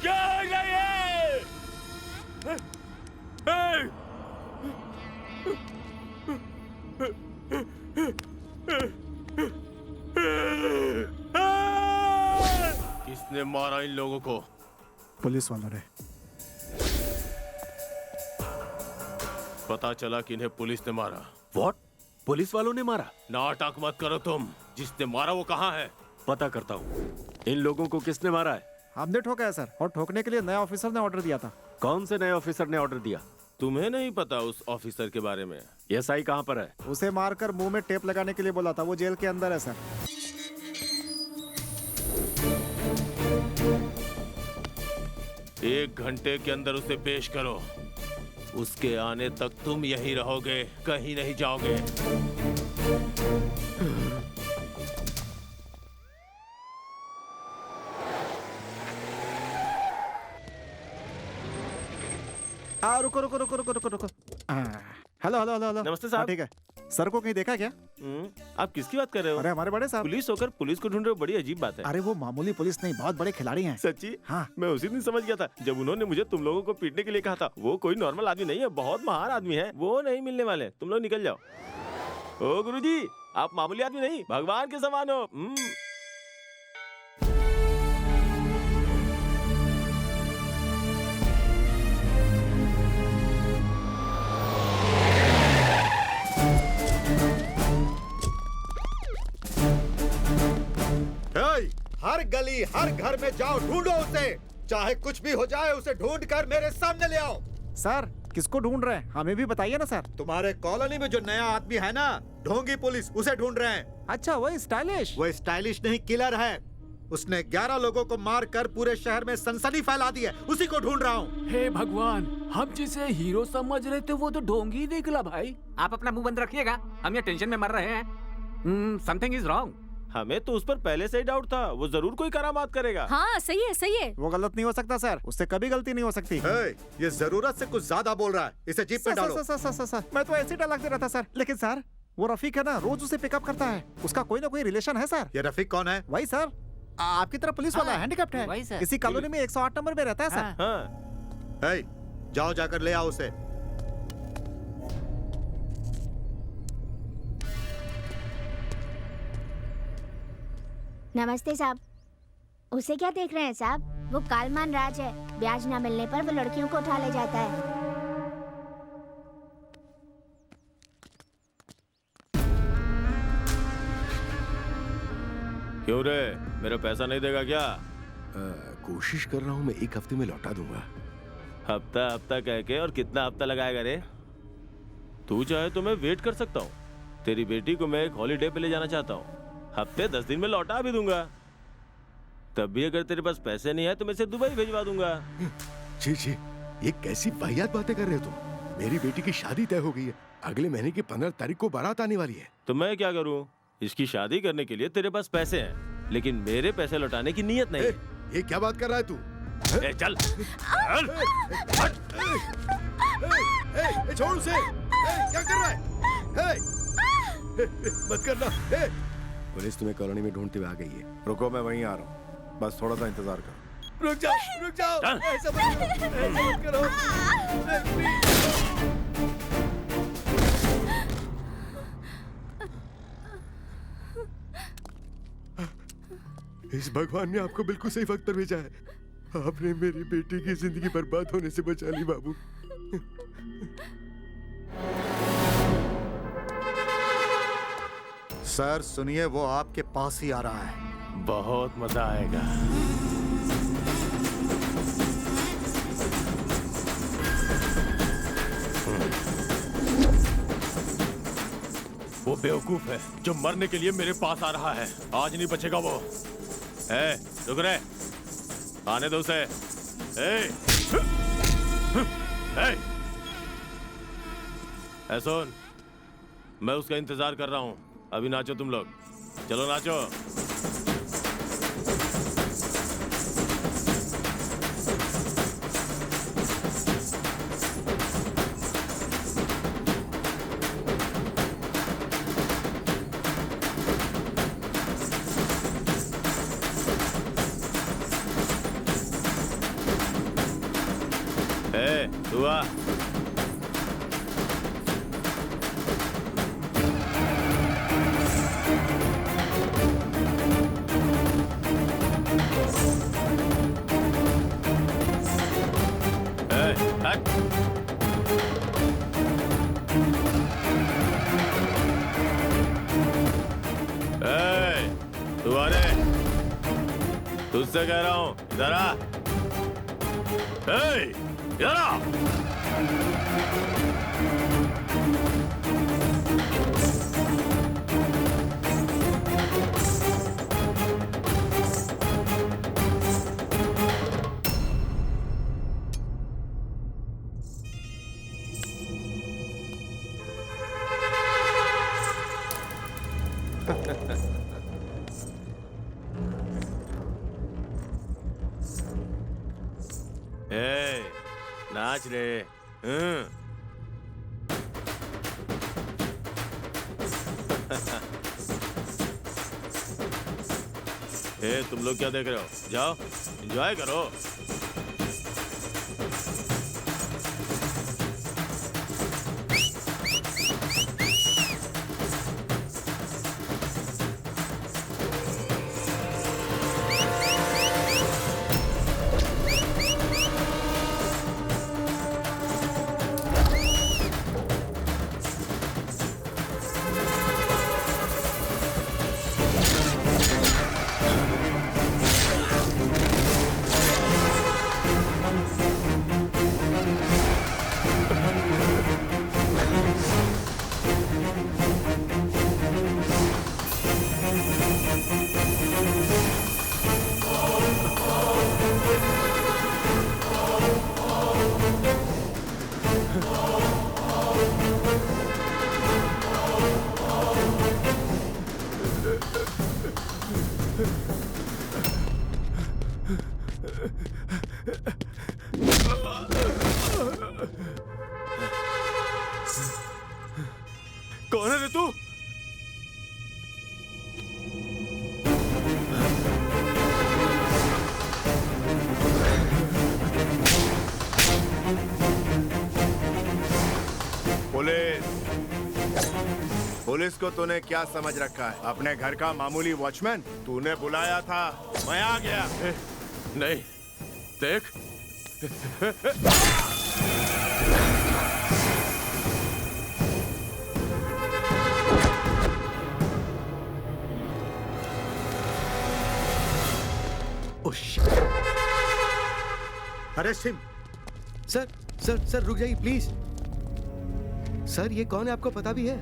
क्या हो रहा है? किसने मारा इन लोगों को? पुलिस वालों ने। पता चला कि इन्हें पुलिस ने मारा। व्हाट? पुलिस वालों ने मारा? नाटक मत करो तुम। जिसने मारा वो कहाँ है? पता करता हूँ। इन लोगों को किसने मारा है? हमने ठोका है सर, और ठोकने के लिए नया ऑफिसर ने ऑर्डर दिया था। कौन से नए ऑफिसर ने ऑर्डर दिया? तुम्हें नहीं पता उस ऑफिसर के बारे में? एसआई कहाँ पर है? उसे मारकर मुंह में टेप लगाने के लिए बोला था, वो जेल के अंदर है सर। एक घंटे के अंदर उसे पेश करो। उसके आने तक तुम यहीं रहोगे, कहीं नहीं जाओगे। रुको रुको रुको रुको रुको रुको। Hello hello hello hello. नमस्ते साहब। ठीक है। सर को कहीं देखा क्या? आप किसकी बात कर रहे हो? अरे हमारे बड़े साहब। पुलिस होकर पुलिस को ढूंढ रहे हो, बड़ी अजीब बात है। अरे वो मामूली पुलिस नहीं, बहुत बड़े खिलाड़ी हैं। सच्ची? हाँ। मैं उसी दिन समझ गया था जब उन्होंने मुझे तुम लोगों को पीटने के लिए कहा था। वो कोई नॉर्मल आदमी नहीं है, बहुत महान आदमी है। वो नहीं मिलने वाले, तुम लोग निकल जाओ। ओ गुरुजी, आप मामूली आदमी नहीं, भगवान के समान हो। हर गली हर घर में जाओ, ढूंढो उसे। चाहे कुछ भी हो जाए, उसे ढूंढ कर मेरे सामने ले आओ। सर किसको ढूंढ रहे हैं, हमें भी बताइए ना सर। तुम्हारे कॉलोनी में जो नया आदमी है ना, ढोंगी पुलिस, उसे ढूंढ रहे हैं। अच्छा, वो स्टाइलिश? वो स्टाइलिश नहीं, किलर है। उसने 11 लोगों को मार कर पूरे शहर में सनसनी फैला दी है, उसी को ढूंढ रहा हूँ। हे भगवान, हम जिसे हीरो समझ रहे थे वो तो ढोंगी निकला भाई। आप अपना मुंह बंद रखिएगा, हम ये टेंशन में मर रहे हैं। Something is wrong. हमें तो उस पर पहले से ही डाउट था, वो जरूर कोई करामात करेगा। हाँ सही है सही है। वो गलत नहीं हो सकता सर, उससे कभी गलती नहीं हो सकती। ये जरूरत से कुछ ज्यादा बोल रहा है, इसे जीप पे डालो। सर, मैं तो ऐसे डाल दे रहा था सर। लेकिन सर वो रफीक है ना, रोज उसे पिकअप करता है, उसका कोई ना कोई रिलेशन है सर। ये रफीक कौन है? वही सर, आपकी तरह पुलिस वाला, हैंडीकैप्ड है। वही सर। इसी कॉलोनी में 108 नंबर पे रहता है सर। जाओ जाकर ले आओ उसे। नमस्ते साहब। उसे क्या देख रहे हैं साहब? वो कालमान राज है, ब्याज ना मिलने पर वो लड़कियों को उठा ले जाता है। क्यों रे, मेरा पैसा नहीं देगा क्या? कोशिश कर रहा हूँ, मैं 1 हफ्ते में लौटा दूंगा। हफ्ता हफ्ता कह के, और कितना हफ्ता लगाएगा रे? तू चाहे तो मैं वेट कर सकता हूँ। तेरी बेटी को मैं एक हॉलीडे पे ले जाना चाहता हूँ, हफ्ते 10 दिन में लौटा भी दूंगा। तब भी अगर तेरे पास पैसे नहीं है तो मैं इसे दुबई भेजवा दूंगा। जी जी, ये कैसी वाहियात बातें कर रहे हो तुम? मेरी बेटी की शादी तय हो गई है, अगले महीने की 15 तारीख को बारात आने वाली है। तो मैं क्या करूं? इसकी शादी करने के लिए तेरे पास पैसे हैं, लेकिन मेरे पैसे लौटाने की नीयत नहीं है। ये क्या बात कर रहा है तू? चल छोड़ उसे। क्या कर रहा है? मत करना। पुलिस तुम्हें कॉलोनी में ढूंढते हुए आ गई है। रुको, मैं वहीं आ रहा हूँ, बस थोड़ा सा इंतजार करो। रुक जाओ ऐसा मत करो। इस भगवान ने आपको बिल्कुल सही वक्त पर भेजा है। आपने मेरी बेटी की जिंदगी बर्बाद होने से बचा ली बाबू। सर सुनिए, वो आपके पास ही आ रहा है। बहुत मजा आएगा। वो बेवकूफ है जो मरने के लिए मेरे पास आ रहा है। आज नहीं बचेगा वो। रुक रे, आने दो उसे। सुन, मैं उसका इंतजार कर रहा हूँ। अभी नाचो तुम लोग, चलो नाचो। तू आ। तू आ रे, तुझसे कह रहा हूं, इधर आ। इधर आ। नाच रे। तुम लोग क्या देख रहे हो? जाओ एंजॉय करो। कौन है रे तू? पुलिस को तूने क्या समझ रखा है? अपने घर का मामूली वॉचमैन? तूने बुलाया था, मैं आ गया। नहीं, देख। अरे सिम। सर रुक जाइए प्लीज। सर ये कौन है आपको पता भी है?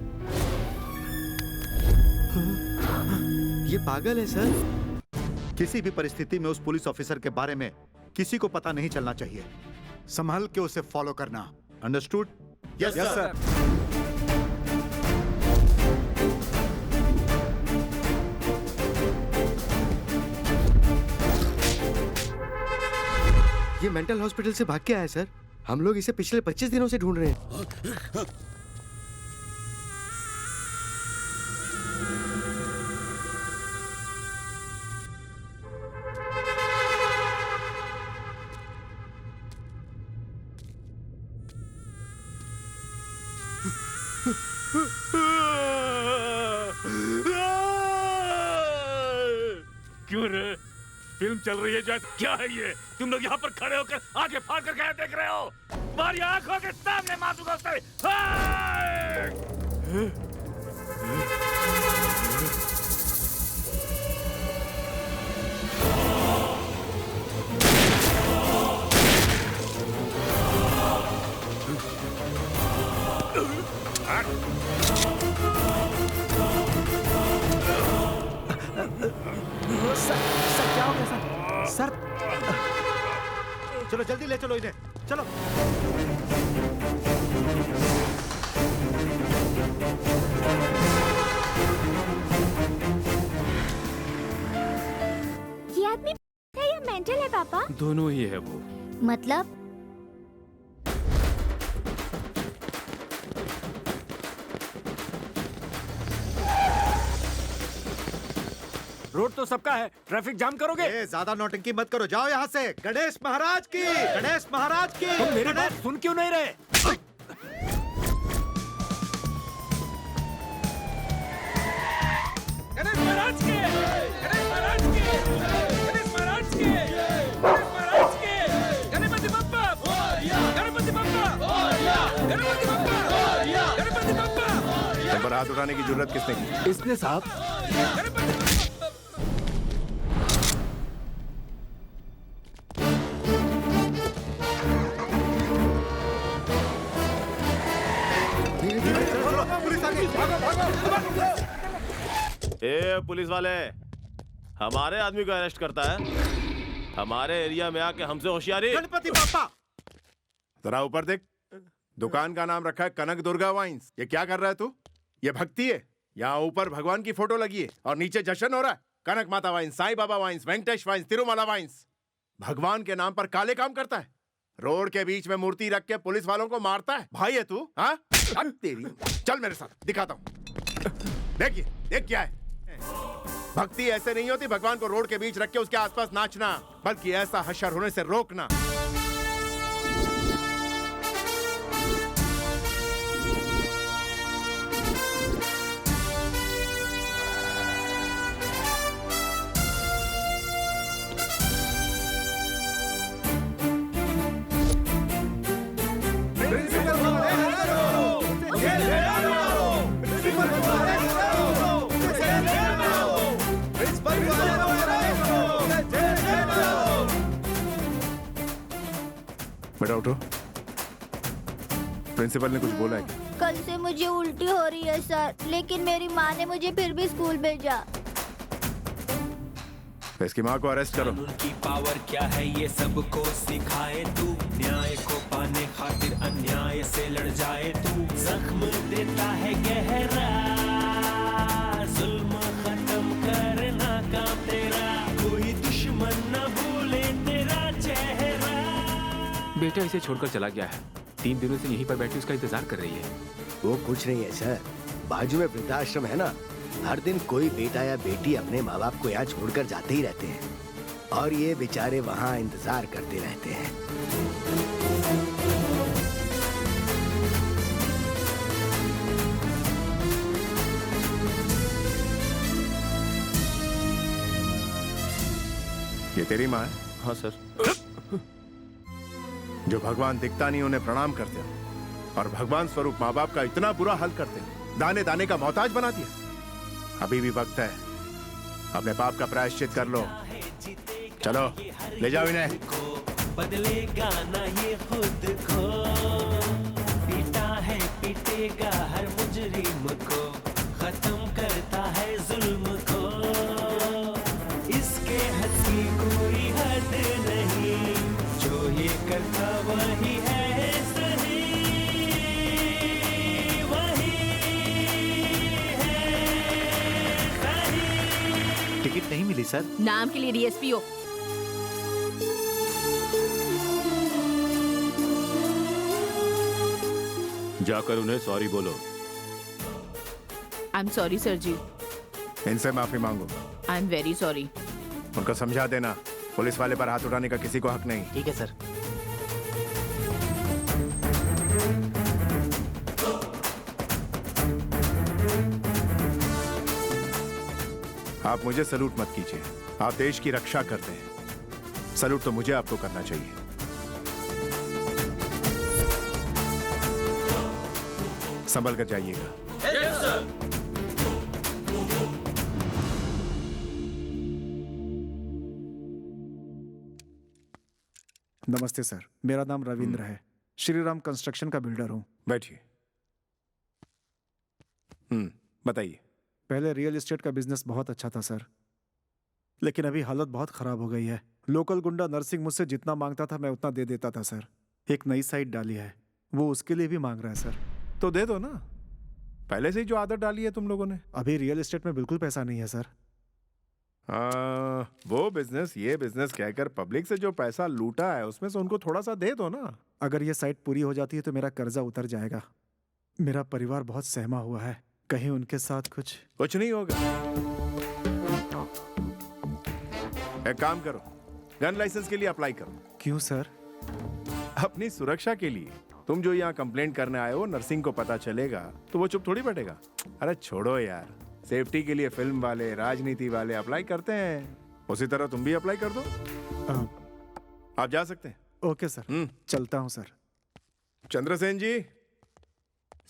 ये पागल है सर। किसी भी परिस्थिति में उस पुलिस ऑफिसर के बारे में किसी को पता नहीं चलना चाहिए। संभल के उसे फॉलो करना। अंडरस्टूड? Yes sir. ये मेंटल हॉस्पिटल से भाग के आया सर। हम लोग इसे पिछले 25 दिनों से ढूंढ रहे हैं। चल रही है जैसे। क्या है ये? तुम लोग यहाँ पर खड़े होकर आगे फाड़ कर क्या देख रहे हो? तुम्हारी आंखों के सामने मार दूंगा उसे। सर क्या हो गया सर? चलो जल्दी ले चलो इन्हें, चलो। ये आदमी है या मेंटल है पापा? दोनों ही है वो। मतलब रोड तो सबका है, ट्रैफिक जाम करोगे? ज्यादा नौटंकी मत करो, जाओ यहाँ से। गणेश महाराज की, गणेश महाराज की। तुम मेरी बात सुन क्यों नहीं रहे? गणेश महाराज के, गणेश महाराज के, गणेश महाराज के, गणेश महाराज के, गणपति बप्पा, गणपति बप्पा, गणपति बप्पा, गणपति बप्पा। तुम पर हाथ उठाने की जरूरत किसने की? इसने साहब। ए पुलिस वाले, हमारे आदमी को अरेस्ट करता है? हमारे एरिया में आके हमसे होशियारी। गणपति पापा जरा ऊपर देख, दुकान का नाम रखा है कनक दुर्गा वाइन्स। ये क्या कर रहा है तू? ये भक्ति है? यहाँ ऊपर भगवान की फोटो लगी है और नीचे जश्न हो रहा है। Kanak Mata wines, Sai Baba wines, Venkatesh wines, Tirumala wines. भगवान के नाम पर काले काम करता है। रोड के बीच में मूर्ति रख के पुलिस वालों को मारता है। भाई है तू? हाँ तेरी, चल मेरे साथ दिखाता हूँ। देखिए, देख क्या है। भक्ति ऐसे नहीं होती भगवान को रोड के बीच रख के उसके आसपास नाचना, बल्कि ऐसा हशर होने से रोकना। बेटा उठो। प्रिंसिपल ने कुछ बोला है क्या? कल से मुझे उल्टी हो रही है सर, लेकिन मेरी माँ ने मुझे फिर भी स्कूल भेजा। तो इसकी माँ को अरेस्ट करो। की पावर क्या है ये सबको सिखाए तू, न्याय को पाने खातिर अन्याय से लड़ जाए तू। जख्म देता है गहरा, जुल्म खत्म करना काम तेरा, कोई दुश्मन न भूले तेरा चेहरा। बेटा इसे छोड़कर चला गया है, 3 दिनों से यहीं पर बैठी उसका इंतजार कर रही है। वो कुछ नहीं है सर, बाजू में वृद्धाश्रम है ना, हर दिन कोई बेटा या बेटी अपने माँ बाप को यहाँ छोड़कर जाते ही रहते हैं और ये बेचारे वहाँ इंतजार करते रहते हैं। ये तेरी माँ है? हाँ सर। जो भगवान दिखता नहीं उन्हें प्रणाम करते हो और भगवान स्वरूप माँ बाप का इतना बुरा हाल करते हो, दाने दाने का मोहताज बना दिया। अभी भी वक्त है, अपने पाप का प्रायश्चित कर लो। चलो ले जाओ इन्हें। बदलेगा ना ये खुद को, पीटा है पीटेगा हर मुजरिम को, खत्म करता है जुल्म को, इसके हद की कोई हद नहीं, जो ये करता वही है सही, वही है सही। टिकट नहीं मिली सर। नाम के लिए डीएसपी हो। जाकर उन्हें सॉरी बोलो। आई एम सॉरी सर जी। इनसे माफी मांगो। I am very sorry. उनको समझा देना पुलिस वाले पर हाथ उठाने का किसी को हक नहीं। ठीक है सर। आप मुझे सलूट मत कीजिए, आप देश की रक्षा करते हैं। सैल्यूट तो मुझे आपको करना चाहिए। संभल कर जाइएगा। नमस्ते सर, मेरा नाम रविंद्र है। श्री राम कंस्ट्रक्शन का बिल्डर हूँ। बैठिए। बताइए। पहले रियल एस्टेट का बिजनेस बहुत अच्छा था सर, लेकिन अभी हालत बहुत खराब हो गई है। लोकल गुंडा नरसिंह मुझसे जितना मांगता था मैं उतना दे देता था सर। एक नई साइट डाली है, वो उसके लिए भी मांग रहा है सर। तो दे दो ना, पहले से ही जो आदत डाली है तुम लोगों ने। अभी रियल एस्टेट में बिल्कुल पैसा नहीं है सर। वो बिजनेस ये बिजनेस कहकर पब्लिक से जो पैसा लूटा है उसमें से उनको थोड़ा सा दे दो ना। अगर ये साइट पूरी हो जाती है तो मेरा कर्जा उतर जाएगा। मेरा परिवार बहुत सहमा हुआ है, कहीं उनके साथ कुछ नहीं होगा। एक काम करो, गन लाइसेंस के लिए अप्लाई करो। क्यों सर? अपनी सुरक्षा के लिए। तुम जो यहाँ कंप्लेंट करने आए हो, नरसिंह को पता चलेगा तो वो चुप थोड़ी बैठेगा। अरे छोड़ो यार, सेफ्टी के लिए फिल्म वाले, राजनीति वाले अप्लाई करते हैं, उसी तरह तुम भी अप्लाई कर दो। आप जा सकते हैं। ओके सर, चलता हूँ सर। चंद्रसेन जी।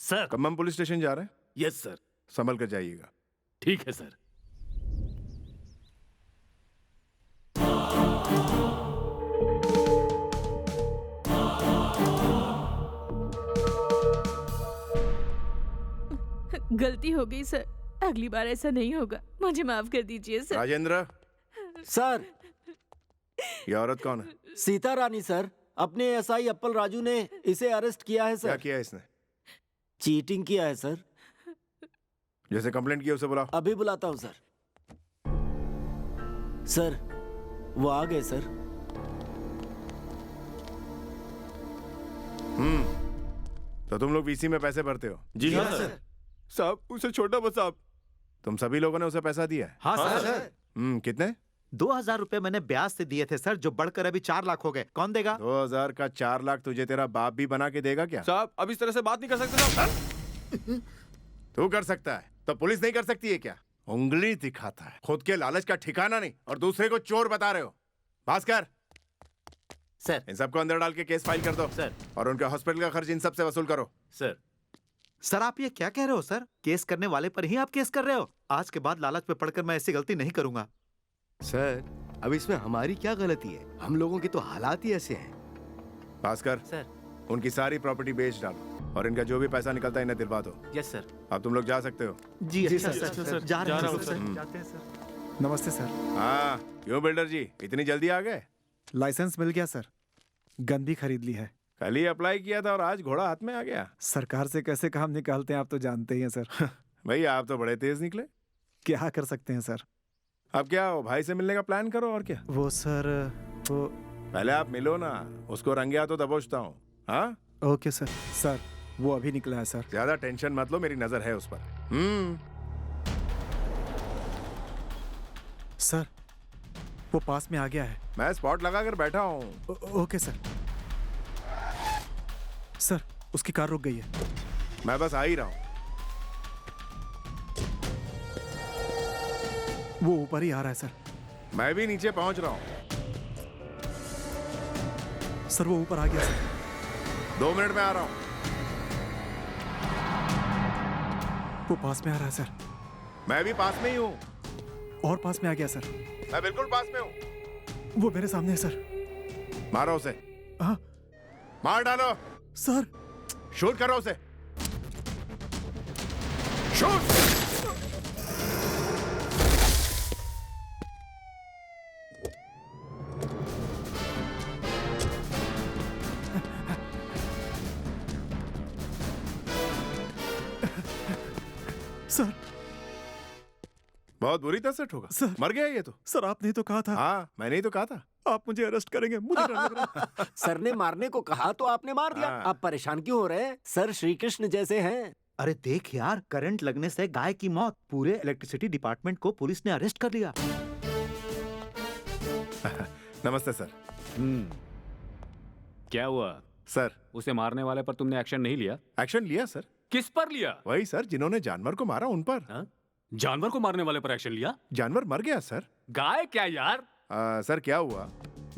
सर। खम्मम पुलिस स्टेशन जा रहे हैं? Yes sir. संभल कर जाइएगा। ठीक है सर। गलती हो गई सर, अगली बार ऐसा नहीं होगा, मुझे माफ कर दीजिए सर। राजेंद्र। सर। ये औरत कौन है? सीता रानी सर। अपने एसआई अप्पल राजू ने इसे अरेस्ट किया है सर। क्या किया इसने? चीटिंग किया है सर। जैसे कंप्लेंट किया उसे बुलाओ। अभी बुलाता हूँ सर। सर वो आ गए सर। तो तुम लोग वीसी में पैसे भरते हो? जी हाँ सर। साहब उसे छोटा बस साहब। तुम सभी लोगों ने उसे पैसा दिया है? हाँ सर। कितने? 2000 रुपए मैंने ब्याज से दिए थे सर, जो बढ़कर अभी 4 लाख हो गए। कौन देगा? 2000 का 4 लाख तुझे तेरा बाप भी बना के देगा क्या? साहब अब इस तरह से बात नहीं कर सकते साहब। तू कर सकता है तो पुलिस नहीं कर सकती है क्या? उंगली दिखाता है, खुद के लालच का ठिकाना नहीं और दूसरे को चोर बता रहे हो। भास्कर सर। इन सबको अंदर डाल के केस फाइल कर दो सर, और उनके हॉस्पिटल का खर्च इन सब से वसूल करो सर। सर आप ये क्या कह रहे हो सर? केस करने वाले पर ही आप केस कर रहे हो? आज के बाद लालच में पड़कर मैं ऐसी गलती नहीं करूंगा। सर अब इसमें हमारी क्या गलती है? हम लोगों के तो हालात ही ऐसे हैं। भास्कर सर, उनकी सारी प्रॉपर्टी बेच डालो और इनका जो भी पैसा निकलता है इन्हें दिलवा दो। Yes sir. अब तुम लोग जा सकते हो। जी अच्छा सर, जा रहे हैं सर। जाते हैं सर। नमस्ते सर। हाँ क्यों बिल्डर जी इतनी जल्दी आ गए? लाइसेंस मिल गया सर, गन भी खरीद ली है। कल ही अप्लाई किया था और आज घोड़ा हाथ में आ गया। सरकार से कैसे काम निकालते हैं आप तो जानते ही हैं सर। भाई आप तो बड़े तेज निकले। क्या कर सकते हैं सर। अब क्या हो, भाई से मिलने का प्लान करो और क्या। वो सर वो पहले आप मिलो ना, उसको रंगे हाथों दबोचता हूँ। हाँ ओके सर। सर वो अभी निकला है सर। ज्यादा टेंशन मत लो, मेरी नजर है उस पर। सर वो पास में आ गया है। मैं स्पॉट लगा कर बैठा हूँ। Okay sir. सर उसकी कार रुक गई है। मैं बस आ ही रहा हूँ। वो ऊपर ही आ रहा है सर। मैं भी नीचे पहुंच रहा हूँ। सर वो ऊपर आ गया सर। 2 मिनट में आ रहा हूँ। वो पास में आ रहा है सर। मैं भी पास में ही हूँ। और पास में आ गया सर। मैं बिल्कुल पास में हूँ। वो मेरे सामने है सर। मारो उसे। हाँ मार डालो सर। शूट करो उसे। शूट। सर बहुत बुरी तरह से ठोका। सर मर गया ये तो। सर आपने ही तो कहा था। हाँ मैंने ही तो कहा था। आप मुझे अरेस्ट करेंगे, मुझे डर लग रहा है। सर ने मारने को कहा तो आपने मार दिया। आप परेशान क्यों हो रहे हैं? सर श्री कृष्ण जैसे हैं। अरे देख यार, करंट लगने से गाय की मौत, पूरे इलेक्ट्रिसिटी डिपार्टमेंट को पुलिस ने अरेस्ट कर लिया। नमस्ते सर। क्या हुआ सर? उसे मारने वाले पर तुमने एक्शन नहीं लिया? एक्शन लिया सर। किस पर लिया? वही सर जिन्होंने जानवर को मारा उन पर। जानवर को मारने वाले पर एक्शन लिया? जानवर मर गया सर। गाय क्या यार? सर क्या हुआ,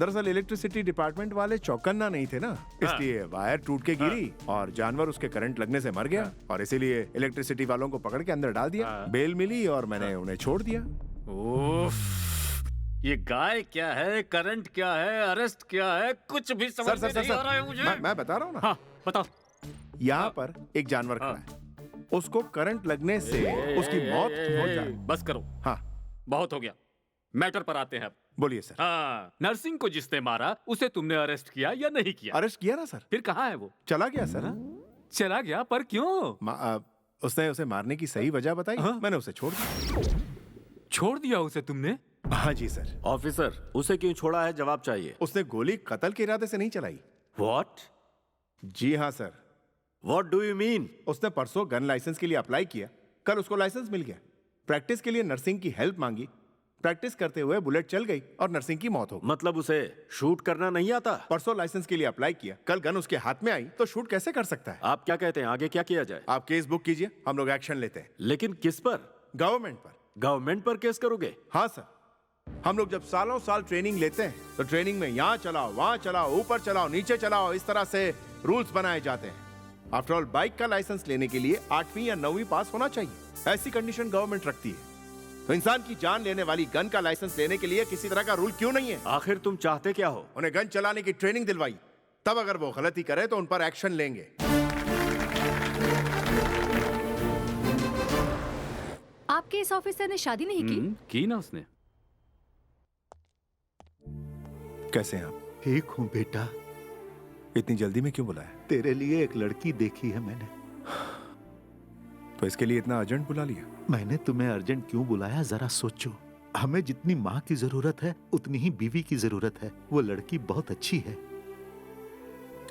दरअसल इलेक्ट्रिसिटी डिपार्टमेंट वाले चौकन्ना नहीं थे ना, इसलिए वायर टूट के गिरी और जानवर उसके करंट लगने से मर गया और इसीलिए इलेक्ट्रिसिटी वालों को पकड़ के अंदर डाल दिया। बेल मिली और मैंने उन्हें छोड़ दिया। ये गाय क्या है, करंट क्या है, अरेस्ट क्या है, कुछ भी समझ में नहीं आ रहा है मुझे। मैं बता रहा हूँ ना। हाँ, बताओ। यहाँ पर एक जानवर खड़ा है, उसको करंट लगने से उसकी मौत हो जाए। बस करो। हाँ, बहुत हो गया, मैटर पर आते हैं अब। बोलिए सर। हाँ, नर्सिंग को जिसने मारा उसे तुमने अरेस्ट किया या नहीं किया? अरेस्ट किया ना सर। फिर कहाँ है वो? चला गया सर। चला गया, पर क्यों? उसने उसे मारने की सही वजह बताई। मैंने उसे छोड़ दिया। छोड़ दिया उसे तुमने? हाँ जी सर। ऑफिसर, उसे क्यों छोड़ा है, जवाब चाहिए। उसने गोली कत्ल के इरादे से नहीं चलाई। व्हाट? जी हाँ sir. What do you mean? उसने परसों गन लाइसेंस के लिए अप्लाई किया, कल उसको लाइसेंस मिल गया। प्रैक्टिस के लिए नर्सिंग की हेल्प मांगी, प्रैक्टिस करते हुए बुलेट चल गई और नर्सिंग की मौत हो गई। मतलब उसे शूट करना नहीं आता? परसों लाइसेंस के लिए अप्लाई किया, कल गन उसके हाथ में आई तो शूट कैसे कर सकता है? आप क्या कहते हैं, आगे क्या किया जाए? आप केस बुक कीजिए, हम लोग एक्शन लेते हैं। लेकिन किस पर? गवर्नमेंट पर। गवर्नमेंट पर केस करोगे? हाँ सर। हम लोग जब सालों साल ट्रेनिंग लेते हैं तो ट्रेनिंग में यहाँ चलाओ, वहां चलाओ, ऊपर चलाओ, नीचे चलाओ, इस तरह से रूल्स बनाए जाते हैं। आफ्टर ऑल बाइक का लाइसेंस लेने के लिए 8वीं या 9वीं पास होना चाहिए, ऐसी कंडीशन गवर्नमेंट रखती है। तो इंसान की जान लेने वाली गन का लाइसेंस लेने के लिए किसी तरह का रूल क्यों नहीं है? आखिर तुम चाहते क्या हो? उन्हें गन चलाने की ट्रेनिंग दिलवाई, तब अगर वो गलती करे तो उन पर एक्शन लेंगे। आपके इस ऑफिसर ने शादी नहीं की ना उसने। कैसे हैं आप? ठीक हूँ बेटा। इतनी जल्दी में क्यों बुलाया? तेरे लिए एक लड़की देखी है मैंने। तो इसके लिए इतना अर्जेंट बुला लिया? मैंने तुम्हें अर्जेंट क्यों बुलाया जरा सोचो। हमें जितनी माँ की जरूरत है उतनी ही बीवी की जरूरत है। वो लड़की बहुत अच्छी है।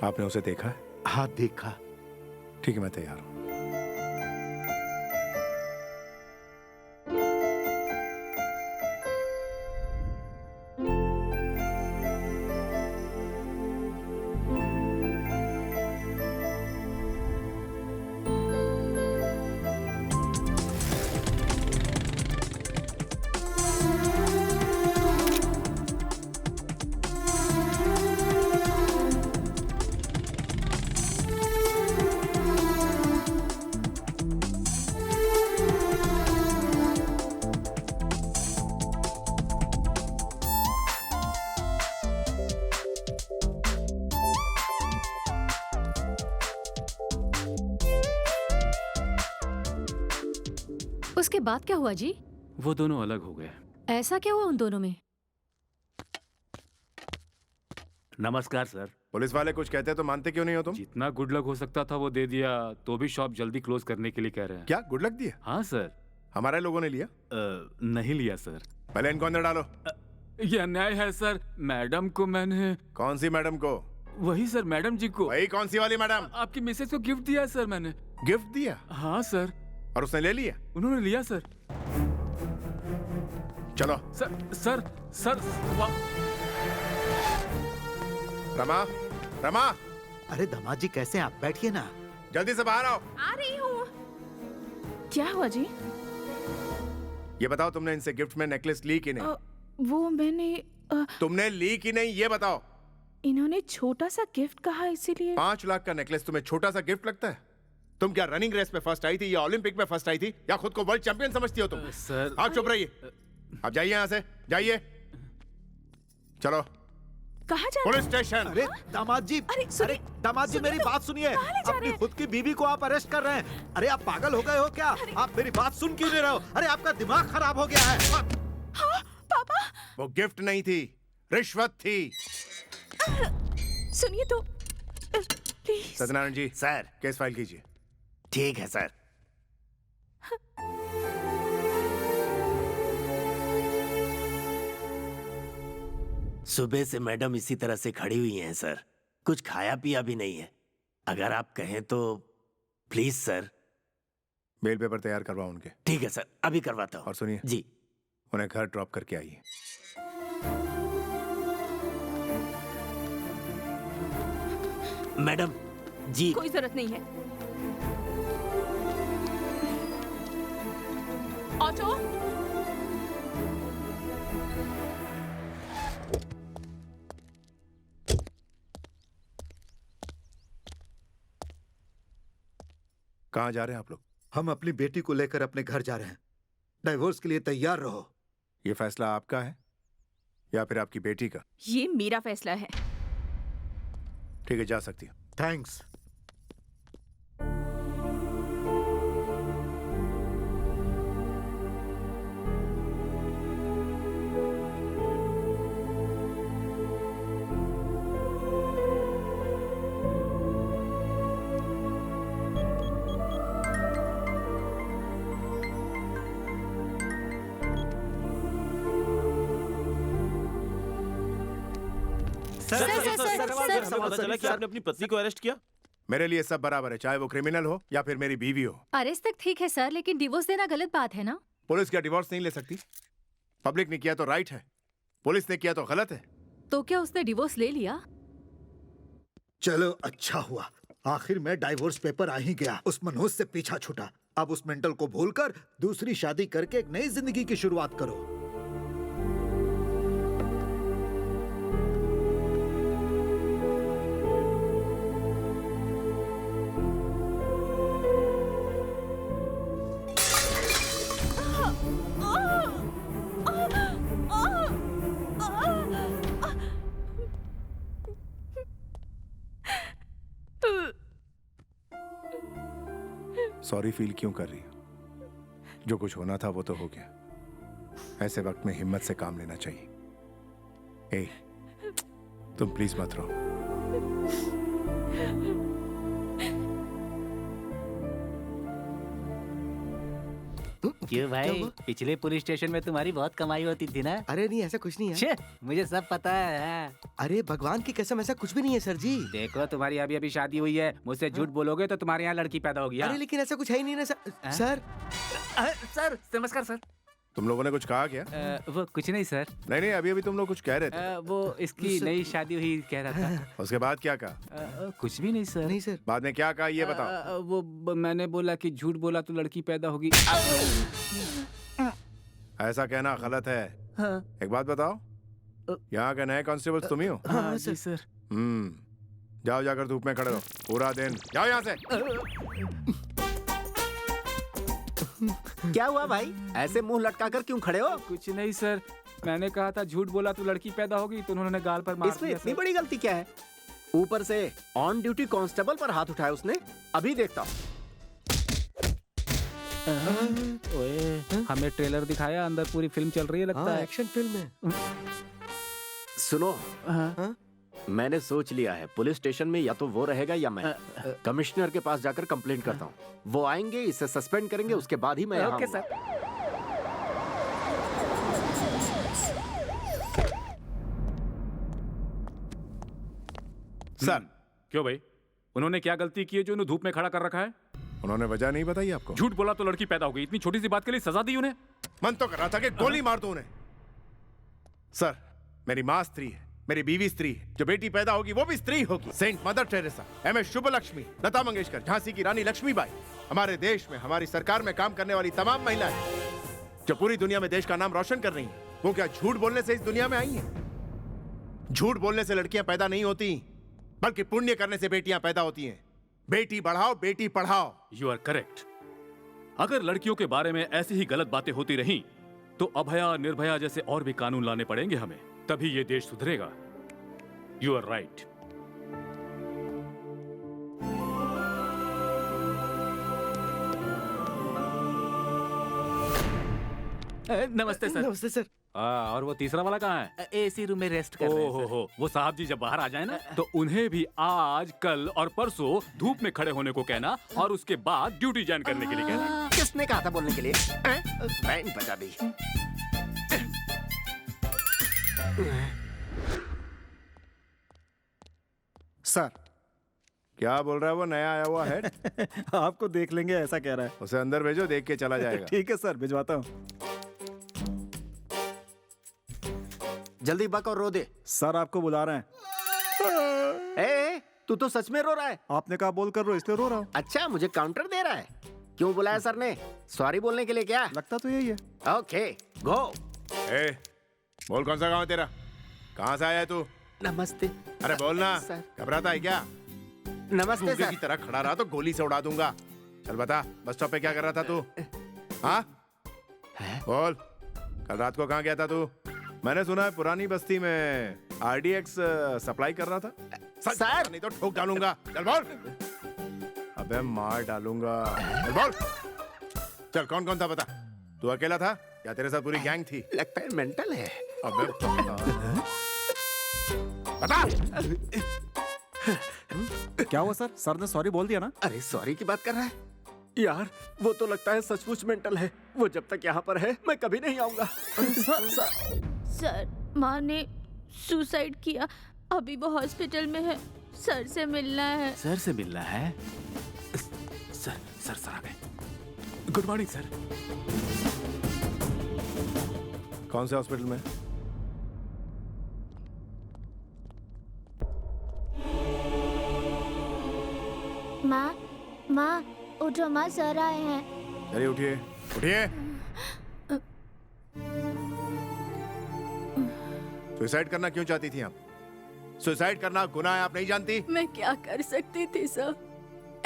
आपने उसे देखा है? हाँ देखा। ठीक है, मैं तैयार हूँ। उसके बाद क्या हुआ जी? वो दोनों अलग हो गए। ऐसा क्या हुआ उन दोनों में? नमस्कार सर। पुलिस वाले कुछ कहते तो मानते क्यों नहीं हो तुम? जितना गुड लक हो सकता था वो दे दिया, तो भी शॉप जल्दी क्लोज करने के लिए कह रहे हैं। क्या गुड लक दिया? हाँ सर। हमारे लोगों ने लिया? नहीं लिया सर। पहले इनको अंदर डालो। ये अन्याय है सर। मैडम को मैंने। कौन सी मैडम को? वही सर, मैडम जी को। वही कौन सी वाली मैडम? आपकी मिसेज को गिफ्ट दिया सर मैंने। गिफ्ट दिया? हाँ सर। और उसने ले लिया? उन्होंने लिया सर। चलो। सर रमा, रमा। अरे दामाद जी कैसे हैं आप? बैठिए ना। जल्दी से बाहर आओ। आ रही हूँ। क्या हुआ जी? ये बताओ, तुमने इनसे गिफ्ट में नेकलेस ली कि नहीं? वो मैंने तुमने ली कि नहीं ये बताओ। इन्होंने छोटा सा गिफ्ट कहा इसीलिए। 5 लाख का नेकलेस तुम्हें छोटा सा गिफ्ट लगता है? तुम क्या रनिंग रेस में फर्स्ट आई थी या ओलंपिक में फर्स्ट आई थी या खुद को वर्ल्ड चैंपियन समझती हो तुम? सर। आप चुप रहिए। अब जाइए यहाँ से, जाइए। चलो। कहाँ जा रहे? Police station. अरे दामाद जी, अरे दामाद जी मेरी बात सुनिए। अपनी खुद की बीवी को आप अरेस्ट कर रहे हैं। अरे आप पागल हो गए हो क्या? आप मेरी बात सुन क्यों नहीं रहे हो? अरे आपका दिमाग खराब हो गया है। हाँ, पापा। वो गिफ्ट नहीं थी, रिश्वत थी। सुनिए तो please. Satyanarayan ji, sir case file कीजिए। ठीक है सर। सुबह से मैडम इसी तरह से खड़ी हुई हैं सर, कुछ खाया पिया भी नहीं है। अगर आप कहें तो प्लीज सर। बेल पेपर तैयार करवाओ उनके। ठीक है सर, अभी करवाता हूँ। और सुनिए जी, उन्हें घर ड्रॉप करके आइए। मैडम जी। कोई जरूरत नहीं है। ऑटो। कहाँ जा रहे हैं आप लोग? हम अपनी बेटी को लेकर अपने घर जा रहे हैं। डाइवोर्स के लिए तैयार रहो। ये फैसला आपका है या फिर आपकी बेटी का? ये मेरा फैसला है। ठीक है, जा सकती हो। थैंक्स। पता चला कि आपने अपनी पत्नी को अरेस्ट किया। मेरे लिए सब बराबर है, चाहे वो क्रिमिनल हो या फिर मेरी बीवी हो। अरेस्ट तक ठीक है सर, लेकिन डिवोर्स देना गलत बात है ना। पुलिस क्या डिवोर्स नहीं ले सकती? पब्लिक ने किया तो राइट है, पुलिस ने किया तो गलत है। तो क्या उसने डिवोर्स ले लिया? चलो अच्छा हुआ, आखिर में डाइवोर्स पेपर आ ही गया। उस मनहूस से पीछा छूटा। अब उस मेंटल को भूलकर दूसरी शादी करके एक नई जिंदगी की शुरुआत करो। सॉरी फील क्यों कर रही हो? जो कुछ होना था वो तो हो गया। ऐसे वक्त में हिम्मत से काम लेना चाहिए। ए, तुम प्लीज मत रो। क्यों भाई, पिछले पुलिस स्टेशन में तुम्हारी बहुत कमाई होती थी ना? अरे नहीं, ऐसा कुछ नहीं है। मुझे सब पता है। अरे भगवान की कसम, ऐसा कुछ भी नहीं है सर जी। देखो, तुम्हारी अभी अभी शादी हुई है, मुझसे झूठ बोलोगे तो तुम्हारे यहाँ लड़की पैदा होगी। अरे लेकिन ऐसा कुछ है ही नहीं ना सर। सर नमस्कार सर। तुम लोगों ने कुछ कहा क्या? वो कुछ नहीं सर। नहीं, अभी अभी तुम लोग कुछ कह रहे थे। वो इसकी नई शादी हुई कह रहा था। उसके बाद क्या कहा? कुछ भी नहीं सर। नहीं सर। बाद में क्या कहा ये बताओ। वो मैंने बोला कि झूठ बोला तो लड़की पैदा होगी। ऐसा कहना गलत है। हाँ। एक बात बताओ, यहाँ के नए कांस्टेबल तुम ही हो? हाँ जी सर। जाओ, जाकर धूप में खड़े हो पूरा दिन। जाओ यहाँ से। क्या हुआ भाई, ऐसे मुंह लटकाकर क्यों खड़े हो? कुछ नहीं सर, मैंने कहा था झूठ बोला तो लड़की पैदा होगी, तो उन्होंने गाल पर मार दिया। इसमें इतनी बड़ी गलती क्या है? ऊपर से ऑन ड्यूटी कांस्टेबल पर हाथ उठाया उसने। अभी देखता हूँ। हमें ट्रेलर दिखाया, अंदर पूरी फिल्म चल रही है लगता है। एक्शन फिल्म है। सुनो, मैंने सोच लिया है, पुलिस स्टेशन में या तो वो रहेगा या मैं। कमिश्नर के पास जाकर कंप्लेंट करता हूँ। वो आएंगे, इसे सस्पेंड करेंगे, उसके बाद ही मैं ओके सर। सर। क्यों भाई, उन्होंने क्या गलती की है जो उन्हें धूप में खड़ा कर रखा है? उन्होंने वजह नहीं बताई आपको? झूठ बोला तो लड़की पैदा हो गई, इतनी छोटी सी बात के लिए सजा दी उन्हें? मन तो कर रहा था कि गोली मार दो उन्हें। सर, मेरी माँ स्त्री है, मेरी बीवी स्त्री है, जो बेटी पैदा होगी वो भी स्त्री होगी। Saint mother Teresa, MS Subbulakshmi, Lata Mangeshkar, Jhansi की रानी लक्ष्मीबाई, हमारे देश में हमारी सरकार में काम करने वाली तमाम महिलाएं जो पूरी दुनिया में देश का नाम रोशन कर रही हैं, वो क्या झूठ बोलने से इस दुनिया में आई हैं? झूठ बोलने से लड़कियां पैदा नहीं होती, बल्कि पुण्य करने से बेटियां पैदा होती हैं। बेटी बढ़ाओ, बेटी पढ़ाओ। You are correct. अगर लड़कियों के बारे में ऐसी ही गलत बातें होती रहीं, तो अभया, निर्भया जैसे और भी कानून लाने पड़ेंगे हमें, तभी ये देश सुधरेगा। You are right. नमस्ते सर। नमस्ते सर। और वो तीसरा वाला कहाँ है? एसी रूम में रेस्ट कर रहे हैं सर। हो, वो साहब जी जब बाहर आ जाए ना, तो उन्हें भी आज, कल और परसों धूप में खड़े होने को कहना और उसके बाद ड्यूटी ज्वाइन करने के लिए कहना। किसने कहा था बोलने के लिए? बैंड बजा दी। सर। क्या बोल रहा है वो नया आया हुआ है? आपको देख लेंगे ऐसा कह रहा है। उसे अंदर भेजो, देख के चला जाएगा। ठीक है सर, भिजवाता हूँ। जल्दी बक और रो दे। सर आपको बुला रहे हैं। ए, तू तो सच में रो रहा है। आपने कहा बोल कर रो, इसलिए रो रहा हूँ। अच्छा, मुझे काउंटर दे रहा है। क्यों बुलाया सर ने? सॉरी बोलने के लिए क्या? लगता तो यही है। ओके, गो। ए, बोल कौन सा गाँव है तेरा? कहाँ से आया है तू? नमस्ते। अरे बोलना, घबराता है क्या? नमस्ते गूंगे सर। की तरह खड़ा रहा तो गोली से उड़ा दूंगा। चल बता, बस स्टॉप पे क्या कर रहा था तू? हाँ बोल, कल रात को कहाँ गया था तू? मैंने सुना है पुरानी बस्ती में RDX सप्लाई कर रहा था। सर नहीं तो ठोक डालूंगा। चल बोल। अबे मार डालूंगा। चल बोल। चल कौन कौन था बता। तू अकेला था या तेरे साथ पूरी गैंग थी? लगता है मेंटल है। अबे बता। क्या हुआ सर? सर ने सॉरी बोल दिया ना? अरे सॉरी की बात कर रहा है यार? वो तो लगता है सचमुच मेंटल है। वो जब तक यहाँ पर है मैं कभी नहीं आऊंगा। सर माँ ने सुसाइड किया, अभी वो हॉस्पिटल में है, सर से मिलना है। सर से मिलना है? सर आ गए। Good morning sir. कौन से हॉस्पिटल में? माँ उठो माँ, सर आए हैं। चलिए उठिए उठिए। सुसाइड करना क्यों चाहती थी आप? सुसाइड करना गुनाह है, आप नहीं जानती? मैं क्या कर सकती थी सर?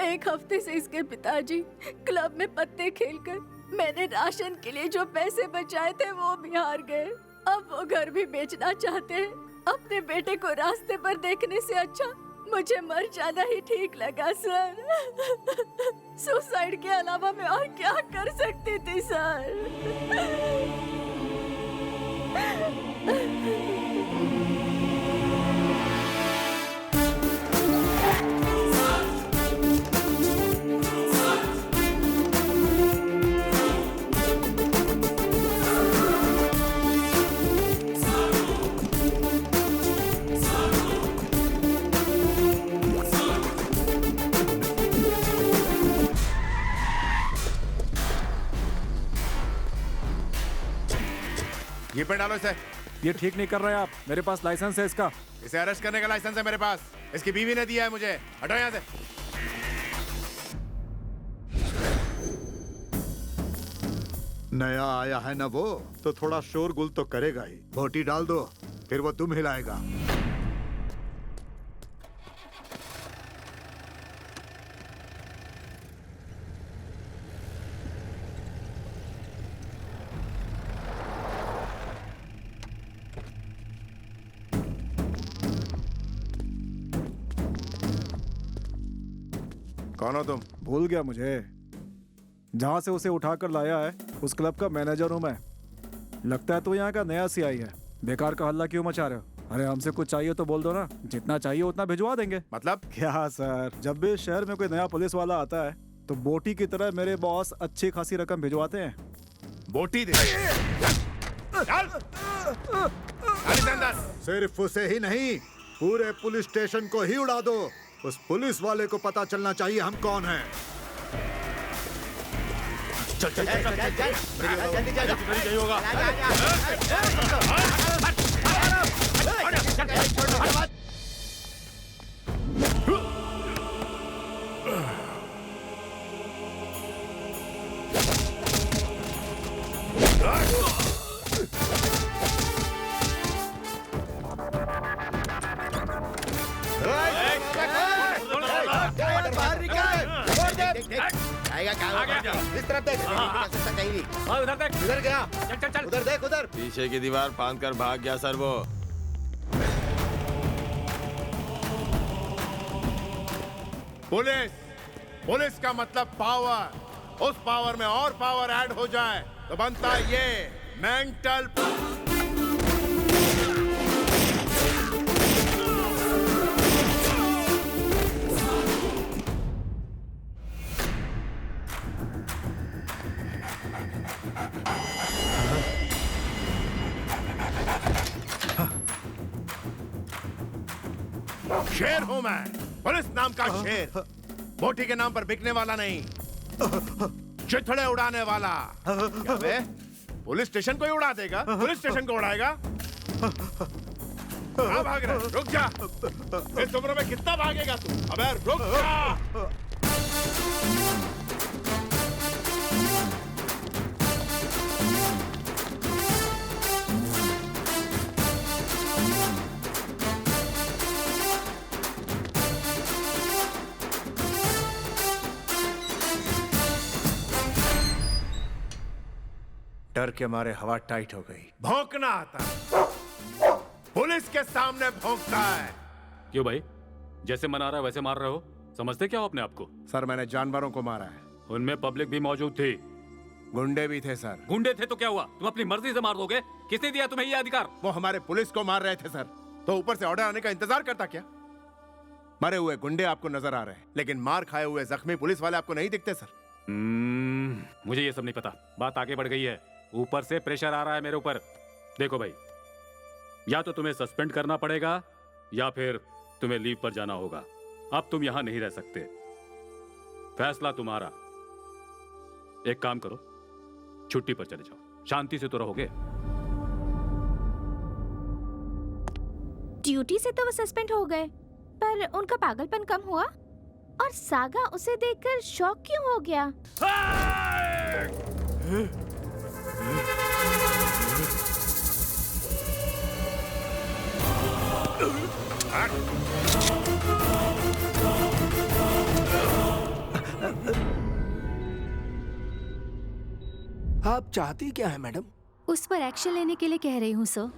एक हफ्ते से इसके पिताजी क्लब में पत्ते खेलकर मैंने राशन के लिए जो पैसे बचाए थे वो भी हार गए। अब वो घर भी बेचना चाहते हैं। अपने बेटे को रास्ते पर देखने से अच्छा मुझे मर जाना ही ठीक लगा सर। सुसाइड के अलावा मैं और क्या कर सकती थी सर? ये पे डालो इसे। ये ठीक नहीं कर रहे आप। मेरे पास लाइसेंस है इसका। इसे अरेस्ट करने का लाइसेंस है मेरे पास। इसकी बीवी ने दिया है मुझे। हटो यहाँ से। नया आया है ना वो, तो थोड़ा शोरगुल तो करेगा ही। बोटी डाल दो, फिर वो दुम हिलाएगा। कौन हो तुम? भूल गया मुझे? जहाँ से उसे उठाकर लाया है उस क्लब का मैनेजर हूँ मैं। लगता है तो यहाँ का नया CI है। बेकार का हल्ला क्यों मचा रहे हो? अरे हमसे कुछ चाहिए तो बोल दो ना, जितना चाहिए उतना भिजवा देंगे। मतलब क्या सर, जब भी शहर में कोई नया पुलिस वाला आता है तो बोटी की तरह मेरे बॉस अच्छी खासी रकम भिजवाते हैं। बोटी दे। सिर्फ उसे ही नहीं, पूरे पुलिस स्टेशन को ही उड़ा दो। उस पुलिस वाले को पता चलना चाहिए हम कौन हैं। चल चल चल चल चल जल्दी होगा। इस तरफ देख, कहीं नहीं। उधर देख। इधर गया। चल चल चल। उधर देख, उधर। पीछे की दीवार फांद कर भाग गया सर वो। पुलिस का मतलब पावर। उस पावर में और पावर ऐड हो जाए तो बनता है ये मेंटल। शेर हूं मैं, पुलिस नाम का शेर। बोटी के नाम पर बिकने वाला नहीं, चिथड़े उड़ाने वाला। क्या बे? पुलिस स्टेशन को ही उड़ा देगा? पुलिस स्टेशन को उड़ाएगा? कहाँ भाग रहा है? रुक जा। इस उम्र में कितना भागेगा तू? अबे रुक जा। डर के मारे हवा टाइट हो गई। भौंकना आता है, पुलिस के सामने भौंकता है। क्यों भाई, जैसे मना रहा है वैसे मार रहे हो? समझते क्या हो अपने आप को? सर मैंने जानवरों को मारा है। उनमें पब्लिक भी मौजूद थी, गुंडे भी थे सर। गुंडे थे तो क्या हुआ? तुम अपनी मर्जी से मार दोगे? किसने दिया तुम्हें ये अधिकार? वो हमारे पुलिस को मार रहे थे सर, तो ऊपर से ऑर्डर आने का इंतजार करता क्या? मरे हुए गुंडे आपको नजर आ रहे हैं, लेकिन मार खाए हुए जख्मी पुलिस वाले आपको नहीं दिखते सर। मुझे ये सब नहीं पता। बात आगे बढ़ गई है, ऊपर से प्रेशर आ रहा है मेरे ऊपर। देखो भाई, या तो तुम्हें सस्पेंड करना पड़ेगा या फिर तुम्हें लीव पर जाना होगा। अब तुम यहां नहीं रह सकते, फैसला तुम्हारा। एक काम करो, छुट्टी पर चले जाओ, शांति से तो रहोगे। ड्यूटी से तो वो सस्पेंड हो गए, पर उनका पागलपन कम हुआ? और सागा उसे देखकर शॉक क्यों हो गया? आप चाहती क्या है मैडम? उस पर एक्शन लेने के लिए कह रही हूँ सर।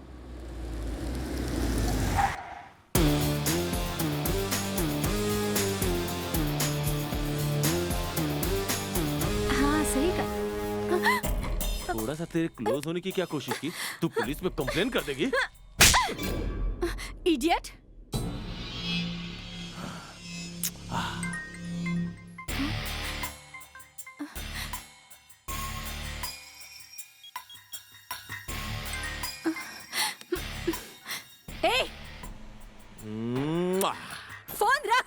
हाँ सही कहा। थोड़ा सा तेरे क्लोज होने की क्या कोशिश की? तू पुलिस में कंप्लेन कर देगी? इडियट! ए! फोन रख।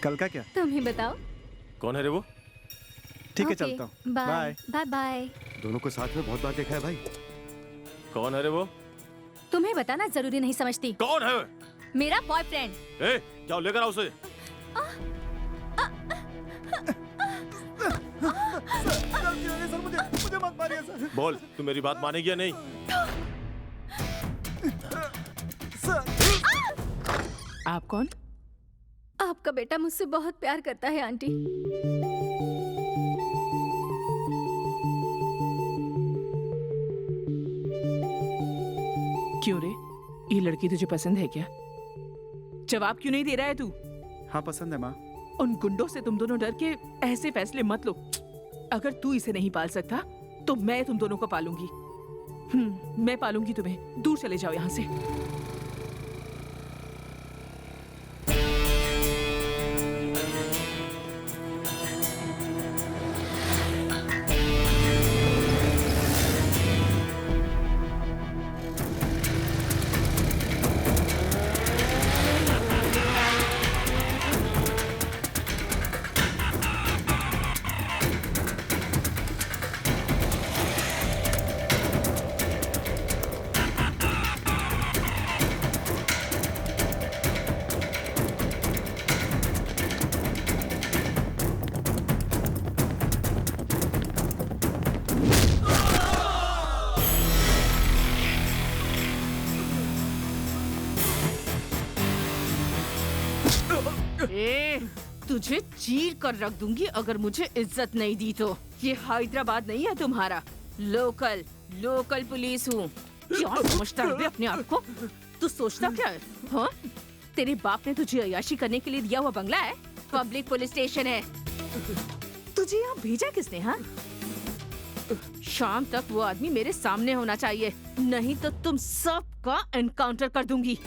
कल का क्या? तुम ही बताओ। कौन है रे वो? ठीक है ओके, चलता हूँ। Bye bye bye. दोनों को साथ में बहुत बार देखा है भाई। कौन है रे वो? तुम्हें बताना जरूरी नहीं समझती। कौन है? मेरा बॉयफ्रेंड। ए, जाओ लेकर आओ उसे। सर मुझे मत मारिए सर। बोल, तू मेरी बात मानेगी या नहीं? आप कौन? आपका बेटा मुझसे बहुत प्यार करता है आंटी। क्यों रे, ये लड़की तुझे पसंद है क्या? जवाब क्यों नहीं दे रहा है तू? हाँ पसंद है माँ। उन गुंडों से तुम दोनों डर के ऐसे फैसले मत लो। अगर तू इसे नहीं पाल सकता तो मैं तुम दोनों को पालूंगी। मैं पालूंगी तुम्हें। दूर चले जाओ यहाँ से। तुझे चीर कर रख दूंगी अगर मुझे इज्जत नहीं दी तो। ये हैदराबाद नहीं है तुम्हारा। लोकल पुलिस हूँ। क्या समझता है अपने आप को? तू सोचता क्या है? हाँ? तेरे बाप ने तुझे अय्याशी करने के लिए दिया हुआ बंगला है? पब्लिक पुलिस स्टेशन है। तुझे यहाँ भेजा किसने? हाँ? शाम तक वो आदमी मेरे सामने होना चाहिए, नहीं तो तुम सबका एनकाउंटर कर दूंगी।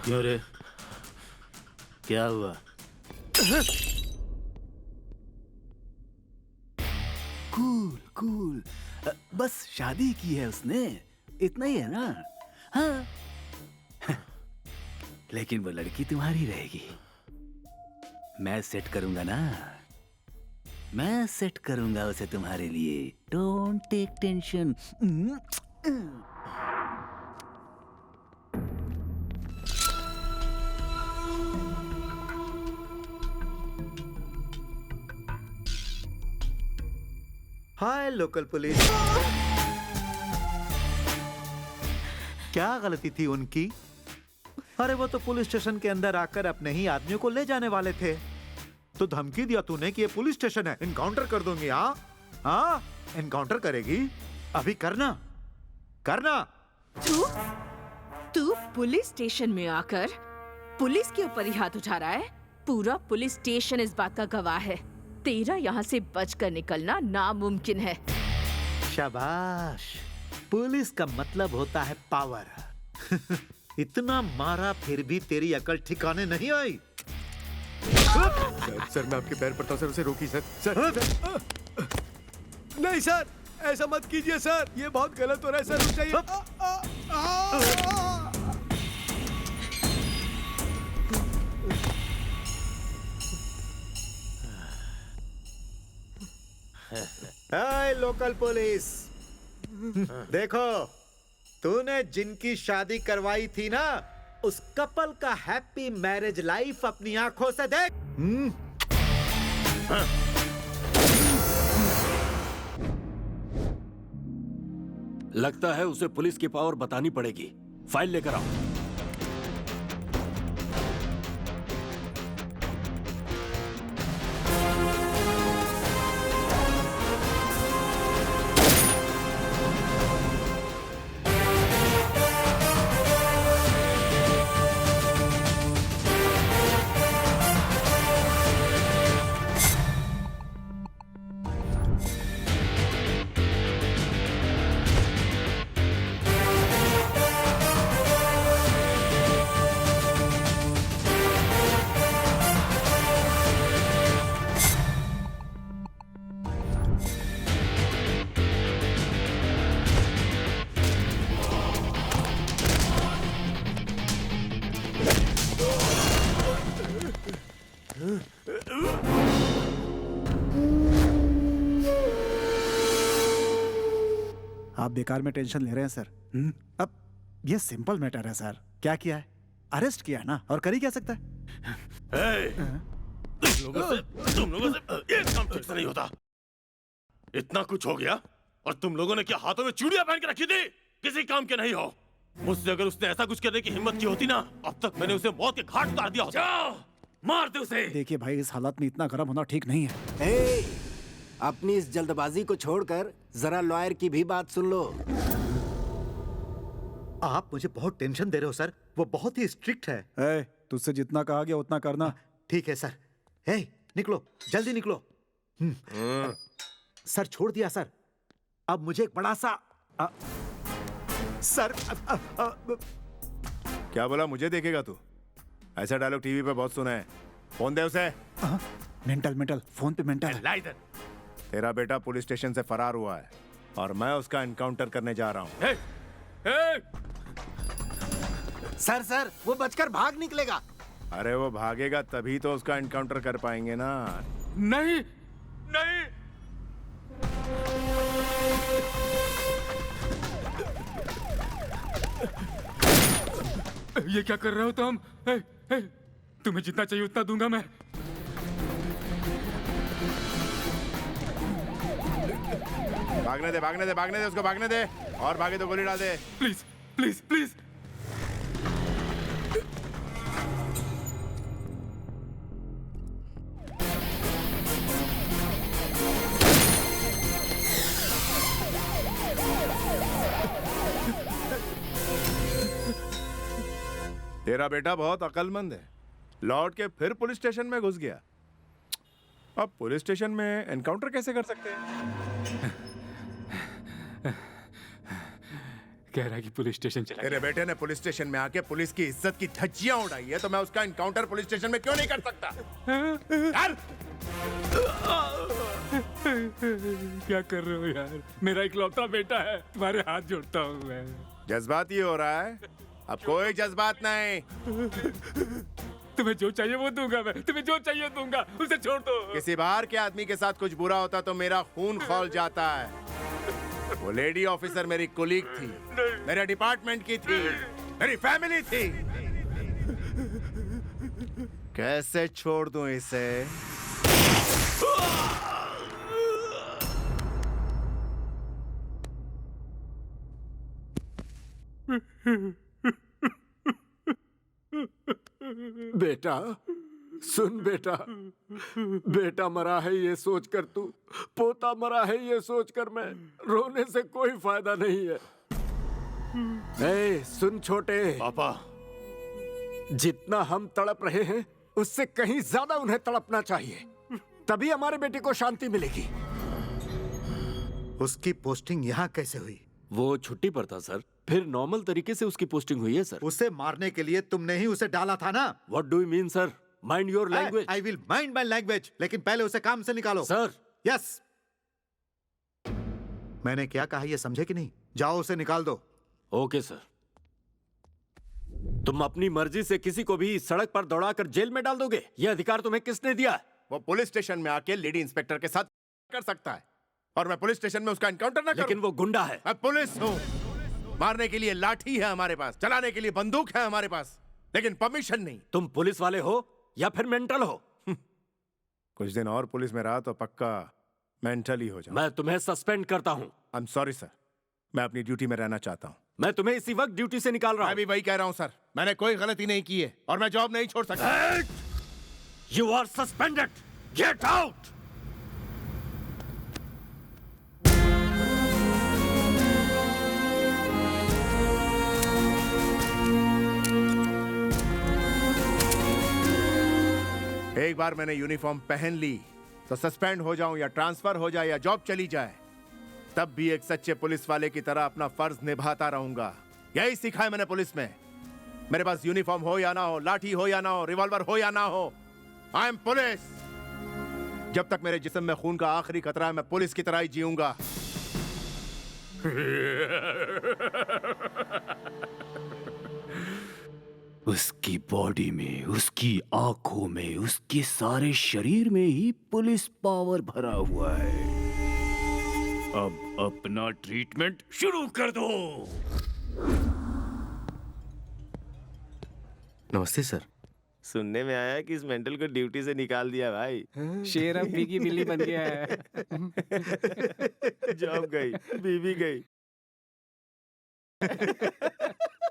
क्यों रे, क्या हुआ? कूल बस शादी की है उसने, इतना ही है ना? हाँ लेकिन वो लड़की तुम्हारी रहेगी। मैं सेट करूंगा ना, मैं सेट करूंगा उसे तुम्हारे लिए। Don't take tension. हाय लोकल पुलिस। क्या गलती थी उनकी? अरे वो तो पुलिस स्टेशन के अंदर आकर अपने ही आदमियों को ले जाने वाले थे, तो धमकी दिया तूने कि ये पुलिस स्टेशन है, इनकाउंटर कर दूंगी। हाँ हाँ, इनकाउंटर करेगी? अभी करना करना। तू पुलिस स्टेशन में आकर पुलिस के ऊपर ही हाथ उठा रहा है? पूरा पुलिस स्टेशन इस बात का गवाह है। तेरा यहाँ से बचकर निकलना नामुमकिन है। शाबाश, पुलिस का मतलब होता है पावर। इतना मारा फिर भी तेरी अकल ठिकाने नहीं आई। सर मैं आपके पैर पड़ता हूं सर, उसे रोकी सर। सर नहीं सर, ऐसा मत कीजिए सर, ये बहुत गलत हो रहा है सर, रुक जाइए। हाय लोकल पुलिस, देखो तूने जिनकी शादी करवाई थी ना, उस कपल का हैप्पी मैरिज लाइफ अपनी आंखों से देख। लगता है उसे पुलिस की पावर बतानी पड़ेगी। फाइल लेकर आओ। आप बेकार में टेंशन ले रहे हैं सर। अब ये सिंपल मैटर है सर। क्या किया है? अरेस्ट किया है ना, और कर ही क्या सकता है? तुम लोगों से एक काम ठीक से नहीं होता। इतना कुछ हो गया और तुम लोगों ने क्या हाथों में चूड़ियां पहन के रखी थी? किसी काम के नहीं हो। मुझसे अगर उसने ऐसा कुछ करने की हिम्मत की होती ना, अब तक मैंने उसे मौत के घाट उतार दिया होता। जाओ, मार दे उसे। देखिए भाई, इस हालत में इतना गर्म होना ठीक नहीं है। अपनी इस जल्दबाजी को छोड़कर जरा लॉयर की भी बात सुन लो। आप मुझे बहुत टेंशन दे रहे हो सर, वो बहुत ही स्ट्रिक्ट है। तुझसे जितना कहा गया उतना करना। ठीक है सर। निकलो, जल्दी निकलो। सर छोड़ दिया सर। अब मुझे एक बड़ा सा सर क्या बोला? मुझे देखेगा तू? ऐसा डायलॉग टीवी पे बहुत सुना है। फोन दे उसे। मेंटल फोन पे मेंटल। ला इधर। तेरा बेटा पुलिस स्टेशन से फरार हुआ है और मैं उसका एनकाउंटर करने जा रहा हूँ। सर वो बचकर भाग निकलेगा। अरे वो भागेगा तभी तो उसका एनकाउंटर कर पाएंगे ना। नहीं नहीं, ये क्या कर रहे हो तुम? तुम्हें जितना चाहिए उतना दूंगा मैं। भागने दे, भागने दे, भागने दे उसको, भागने दे। और भागे तो गोली डाल दे। Please please please. तेरा बेटा बहुत अक्लमंद है, लौट के फिर पुलिस स्टेशन में घुस गया। अब पुलिस स्टेशन में एनकाउंटर कैसे कर सकते हैं? कह रहा है कि पुलिस स्टेशन चला। तेरे बेटे ने पुलिस स्टेशन में आके पुलिस की इज्जत की धज्जियां उड़ाई है, तो मैं उसका एनकाउंटर पुलिस स्टेशन में क्यों नहीं कर सकता? क्या कर रहे हो यार? मेरा इकलौता बेटा है, तुम्हारे हाथ जोड़ता हूँ मैं। जज्बाती हो रहा है? अब कोई जज्बात नहीं। तुम्हें जो चाहिए वो दूंगा मैं, तुम्हें जो चाहिए दूंगा, उसे छोड़ दो। किसी बाहर के आदमी के साथ कुछ बुरा होता तो मेरा खून खौल जाता है। वो लेडी ऑफिसर मेरी कोलीग थी, मेरे डिपार्टमेंट की थी, मेरी फैमिली थी। कैसे छोड़ दूं इसे? बेटा सुन बेटा, बेटा मरा है ये सोचकर तू, पोता मरा है ये सोचकर मैं, रोने से कोई फायदा नहीं है। ए, सुन छोटे पापा, जितना हम तड़प रहे हैं उससे कहीं ज्यादा उन्हें तड़पना चाहिए, तभी हमारे बेटे को शांति मिलेगी। उसकी पोस्टिंग यहाँ कैसे हुई? वो छुट्टी पर था सर, फिर नॉर्मल तरीके से उसकी पोस्टिंग हुई है सर। उसे मारने के लिए तुमने ही उसे डाला था ना? What do you mean sir? Mind your language. I will mind my language, लेकिन पहले उसे काम से निकालो। सर। यस। मैंने क्या कहा ये समझे कि नहीं? जाओ उसे निकाल दो। Okay sir. तुम अपनी मर्जी से किसी को भी सड़क पर दौड़ाकर जेल में डाल दोगे? यह अधिकार तुम्हें किसने दिया? वो पुलिस स्टेशन में आके लेडी इंस्पेक्टर के साथ कर सकता है, और मैं पुलिस स्टेशन में उसका एनकाउंटर ना करूं? लेकिन वो गुंडा है। मैं पुलिस हूं। मारने के लिए लाठी है हमारे पास, चलाने के लिए बंदूक है हमारे पास, लेकिन परमिशन नहीं। तुम पुलिस वाले हो या फिर मेंटल हो? कुछ दिन और पुलिस में रहा तो पक्का मेंटल ही हो जाऊं। मैं तुम्हें सस्पेंड करता हूं। आई एम सॉरी सर, मैं अपनी ड्यूटी में रहना चाहता हूं। मैं तुम्हें इसी वक्त ड्यूटी से निकाल रहा हूं। मैं भी वही कह रहा हूं सर, मैंने कोई गलती नहीं की है और मैं जॉब नहीं छोड़ सकता। You are suspended, get out. एक बार मैंने यूनिफॉर्म पहन ली तो सस्पेंड हो जाऊं या ट्रांसफर हो जाए या जॉब चली जाए, तब भी एक सच्चे पुलिस वाले की तरह अपना फर्ज निभाता रहूंगा। यही सीखा है मैंने पुलिस में। मेरे पास यूनिफॉर्म हो या ना हो, लाठी हो या ना हो, रिवॉल्वर हो या ना हो, आई एम पुलिस। जब तक मेरे जिस्म में खून का आखिरी खतरा है, मैं पुलिस की तरह ही जीऊंगा। उसकी बॉडी में, उसकी आंखों में, उसके सारे शरीर में ही पुलिस पावर भरा हुआ है। अब अपना ट्रीटमेंट शुरू कर दो। नमस्ते सर। सुनने में आया है कि इस मेंटल को ड्यूटी से निकाल दिया भाई। शेर अब बिगी बिल्ली बन गया है। जॉब गई, बीवी गई।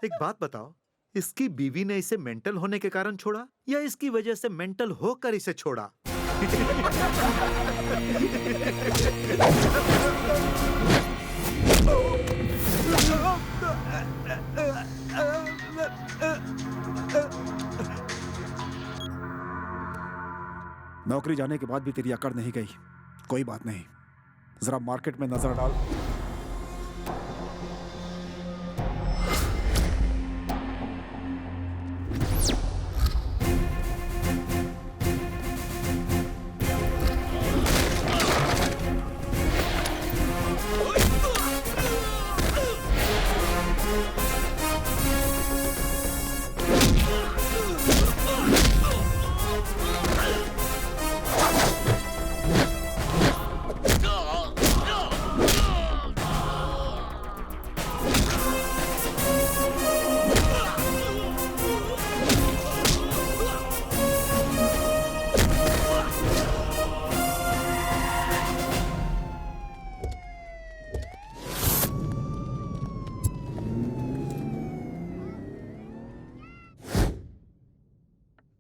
एक बात बताओ, इसकी बीवी ने इसे मेंटल होने के कारण छोड़ा या इसकी वजह से मेंटल होकर इसे छोड़ा? नौकरी जाने के बाद भी तेरी अकड़ नहीं गई। कोई बात नहीं, जरा मार्केट में नजर डाल।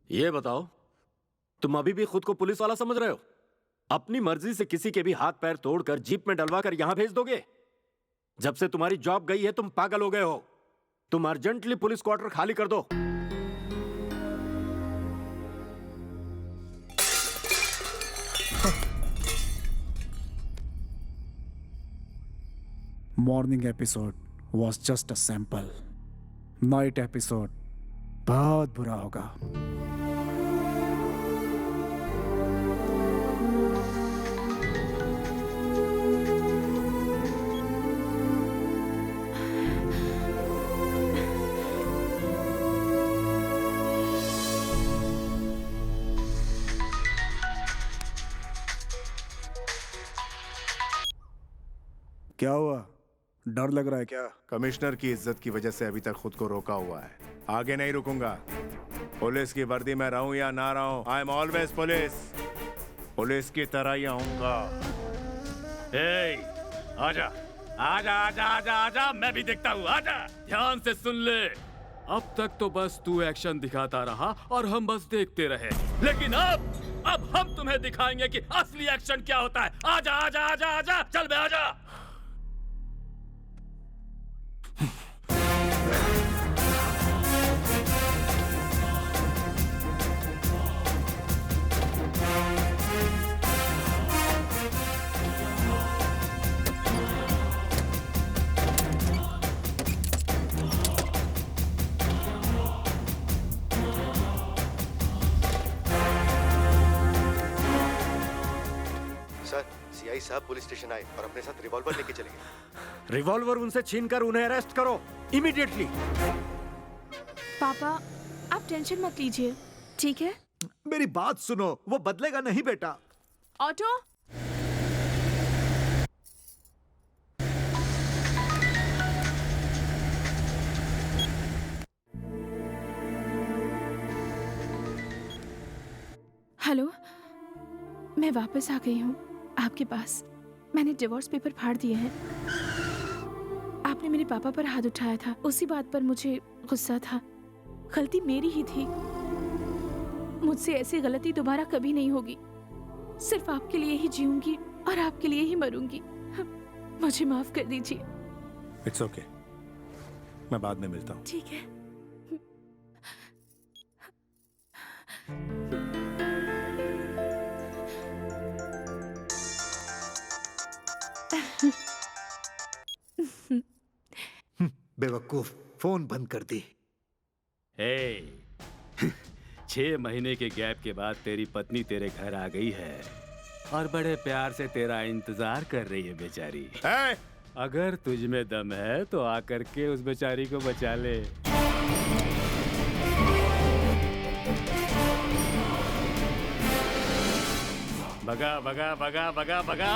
ये बताओ, तुम अभी भी खुद को पुलिस वाला समझ रहे हो? अपनी मर्जी से किसी के भी हाथ पैर तोड़कर जीप में डलवा कर यहां भेज दोगे? जब से तुम्हारी जॉब गई है तुम पागल हो गए हो। तुम अर्जेंटली पुलिस क्वार्टर खाली कर दो। Morning episode was just a sample. Night episode बहुत बुरा होगा। क्या हुआ? डर लग रहा है क्या? कमिश्नर की इज्जत की वजह से अभी तक खुद को रोका हुआ है, आगे नहीं रुकूंगा। पुलिस की वर्दी में रहूं या ना रहूं, I am always police. Police की तरह ही आऊंगा। आजा, आजा आजा आजा आजा, मैं भी देखता हूँ, आजा। ध्यान से सुन ले, अब तक तो बस तू एक्शन दिखाता रहा और हम बस देखते रहे, लेकिन अब हम तुम्हें दिखाएंगे कि असली एक्शन क्या होता है। आजा आजा आजा आजा, चल बे आजा। सर, सीआई साहब पुलिस स्टेशन आए और अपने साथ रिवॉल्वर लेके चले गए। रिवॉल्वर उनसे छीनकर उन्हें अरेस्ट करो इमीडिएटली। पापा आप टेंशन मत लीजिए, ठीक है? मेरी बात सुनो, वो बदलेगा नहीं बेटा। ऑटो, हेलो, मैं वापस आ गई हूँ आपके पास। मैंने डिवोर्स पेपर फाड़ दिए हैं। आपने मेरे पापा पर हाथ उठाया था, उसी बात पर मुझे गुस्सा था। गलती मेरी ही थी। मुझसे ऐसी गलती दोबारा कभी नहीं होगी। सिर्फ आपके लिए ही जीऊंगी और आपके लिए ही मरूंगी। मुझे माफ कर दीजिए। इट्स ओके, मैं बाद में मिलता हूँ। ठीक है। बेवकूफ, फोन बंद कर दी। 6 महीने के गैप के बाद तेरी पत्नी तेरे घर आ गई है और बड़े प्यार से तेरा इंतजार कर रही है बेचारी। अगर तुझ में दम है तो आकर के उस बेचारी को बचा ले। भगा भगा भगा भगा भगा।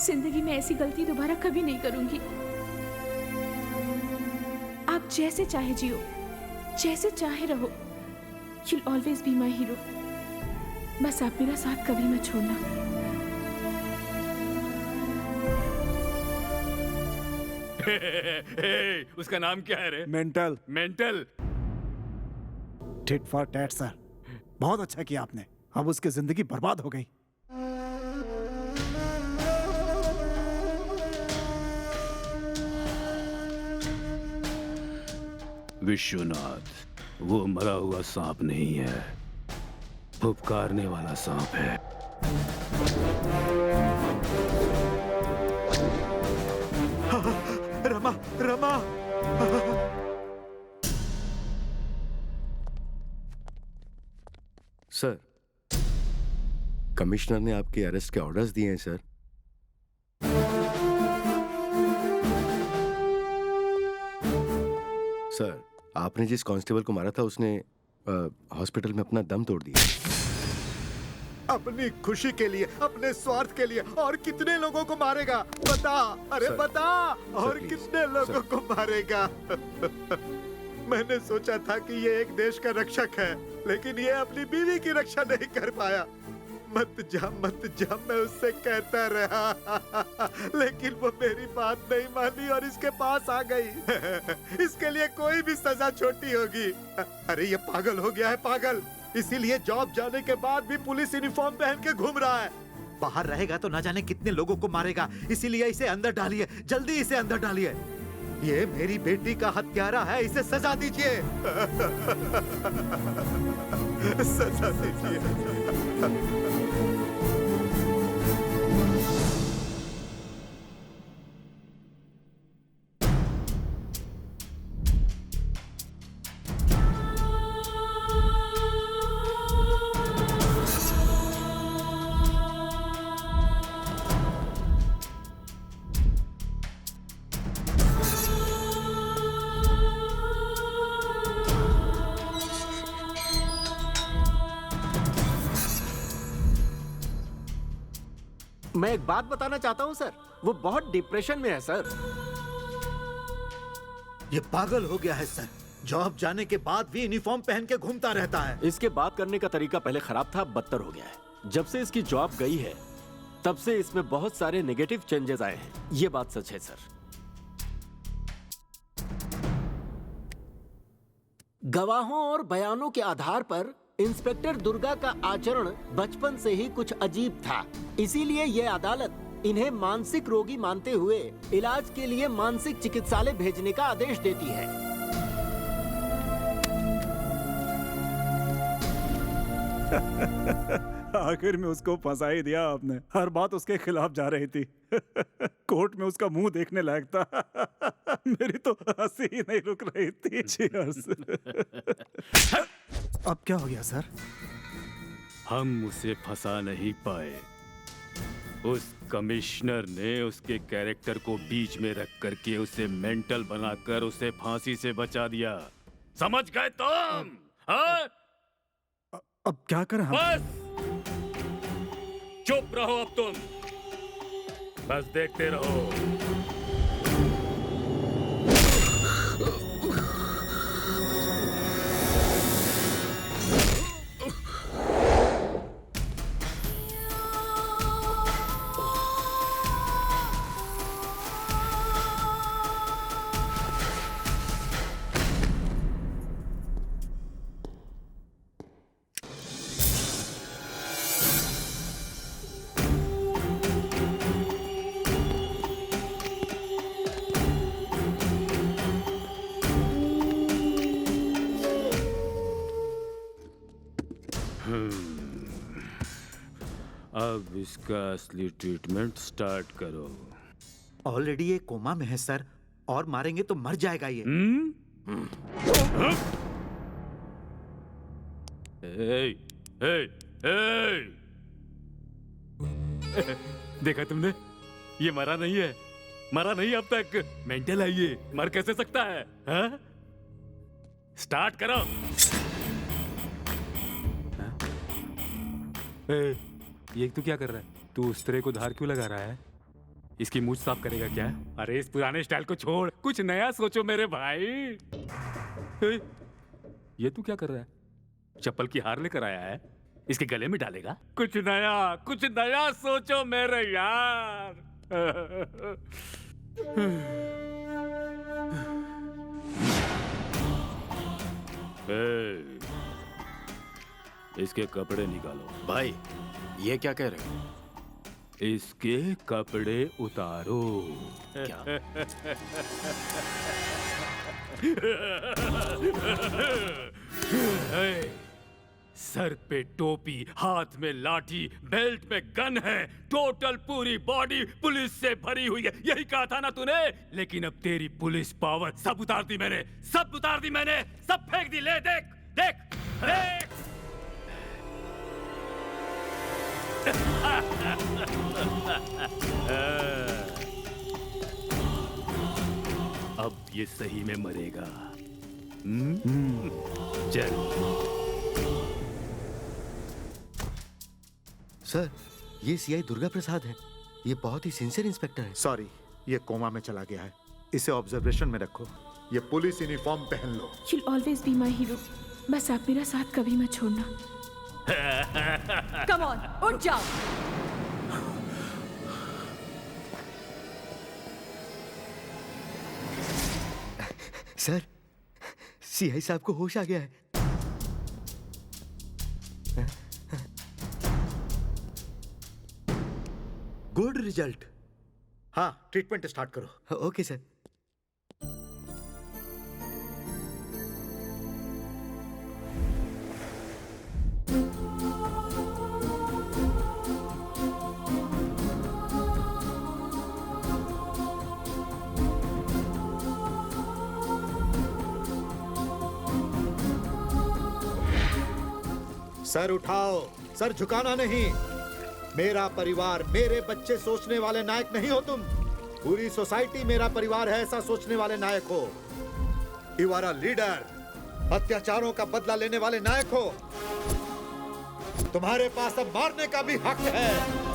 जिंदगी में ऐसी गलती दोबारा कभी नहीं करूंगी। आप जैसे चाहे जियो, जैसे चाहे रहो। You'll always be my hero। बस आप मेरा साथ कभी मत छोड़ना। उसका नाम क्या है रे? Mental. Mental. Tit for tat sir, बहुत अच्छा किया आपने। अब उसकी जिंदगी बर्बाद हो गई। विश्वनाथ, वो मरा हुआ सांप नहीं है, फुफकारने वाला सांप है। रमा, रमा। सर, कमिश्नर ने आपके अरेस्ट के ऑर्डर्स दिए हैं सर। सर, आपने जिस कांस्टेबल को मारा था उसने हॉस्पिटल में अपना दम तोड़ दिया। अपनी खुशी के लिए, अपने स्वार्थ के लिए और कितने लोगों को मारेगा बता। अरे सर, बता, और प्लीज, कितने लोगों को मारेगा। मैंने सोचा था कि ये एक देश का रक्षक है, लेकिन ये अपनी बीवी की रक्षा नहीं कर पाया। मत जा, मैं उससे कहता रहा लेकिन वो मेरी बात नहीं मानी और इसके पास आ गई। इसके लिए कोई भी सजा छोटी होगी। अरे ये पागल हो गया है, पागल। इसीलिए जॉब जाने के बाद भी पुलिस यूनिफॉर्म पहन के घूम रहा है। बाहर रहेगा तो न जाने कितने लोगों को मारेगा, इसीलिए इसे अंदर डालिए, जल्दी इसे अंदर डालिए। ये मेरी बेटी का हत्यारा है, इसे सजा दीजिए। सजा दीजिए। मैं एक बात बताना चाहता हूं सर, वो बहुत डिप्रेशन में है सर। ये पागल हो गया है सर, जॉब जाने के बाद भी यूनिफॉर्म पहन के घूमता रहता है। इसके बात करने का तरीका पहले खराब था, अब बदतर हो गया है। जब से इसकी जॉब गई है तब से इसमें बहुत सारे नेगेटिव चेंजेस आए हैं, ये बात सच है सर। गवाहों और बयानों के आधार पर इंस्पेक्टर दुर्गा का आचरण बचपन से ही कुछ अजीब था, इसीलिए ये अदालत इन्हें मानसिक रोगी मानते हुए इलाज के लिए मानसिक चिकित्सालय भेजने का आदेश देती है। आखिर में उसको फंसा ही दिया आपने, हर बात उसके खिलाफ जा रही थी। कोर्ट में उसका मुंह देखने लायक था। मेरी तो हंसी ही नहीं रुक रही थी। Cheers। अब क्या हो गया सर? हम उसे फंसा नहीं पाए। उस कमिश्नर ने उसके कैरेक्टर को बीच में रख करके उसे मेंटल बनाकर उसे फांसी से बचा दिया। समझ गए तुम? हाँ? अब क्या करें हम? बस चुप रहो अब तुम, बस देखते रहो। अब इसका असली ट्रीटमेंट स्टार्ट करो। ऑलरेडी ये कोमा में है सर, और मारेंगे तो मर जाएगा ये। देखा तुमने, ये मरा नहीं है, मरा नहीं अब तक, मेंटल है ये, मर कैसे सकता है? हा? स्टार्ट करो। ये तू क्या कर रहा है? तू उस तरह को धार क्यों लगा रहा है? इसकी मूंछ साफ करेगा क्या? अरे इस पुराने स्टाइल को छोड़, कुछ नया सोचो मेरे भाई। ये तू क्या कर रहा है? चप्पल की हार लेकर आया है, इसके गले में डालेगा? कुछ नया सोचो मेरे यार। इसके कपड़े निकालो। भाई ये क्या कह रहे हो? इसके कपड़े उतारो। क्या? सर पे टोपी, हाथ में लाठी, बेल्ट में गन है, टोटल पूरी बॉडी पुलिस से भरी हुई है। यही कहा था ना तूने? लेकिन अब तेरी पुलिस पावर सब उतार दी मैंने, सब उतार दी मैंने, सब फेंक दी। ले देख देख देख। अब ये सही में मरेगा। चल। सर, ये सीआई दुर्गा प्रसाद है। ये बहुत ही सिंसियर इंस्पेक्टर है। सॉरी, ये कोमा में चला गया है, इसे ऑब्जर्वेशन में रखो। ये पुलिस यूनिफॉर्म पहन लो। You'll always be my hero। बस आप मेरा साथ कभी मत छोड़ना। कम ऑन, उठ जाओ। सर, सीआई साहब को होश आ गया है। Good result. हाँ, ट्रीटमेंट स्टार्ट करो। Okay sir. सर उठाओ, सर झुकाना नहीं। मेरा परिवार, मेरे बच्चे सोचने वाले नायक नहीं हो तुम। पूरी सोसाइटी मेरा परिवार है ऐसा सोचने वाले नायक हो। You are a leader. अत्याचारों का बदला लेने वाले नायक हो। तुम्हारे पास अब मारने का भी हक है।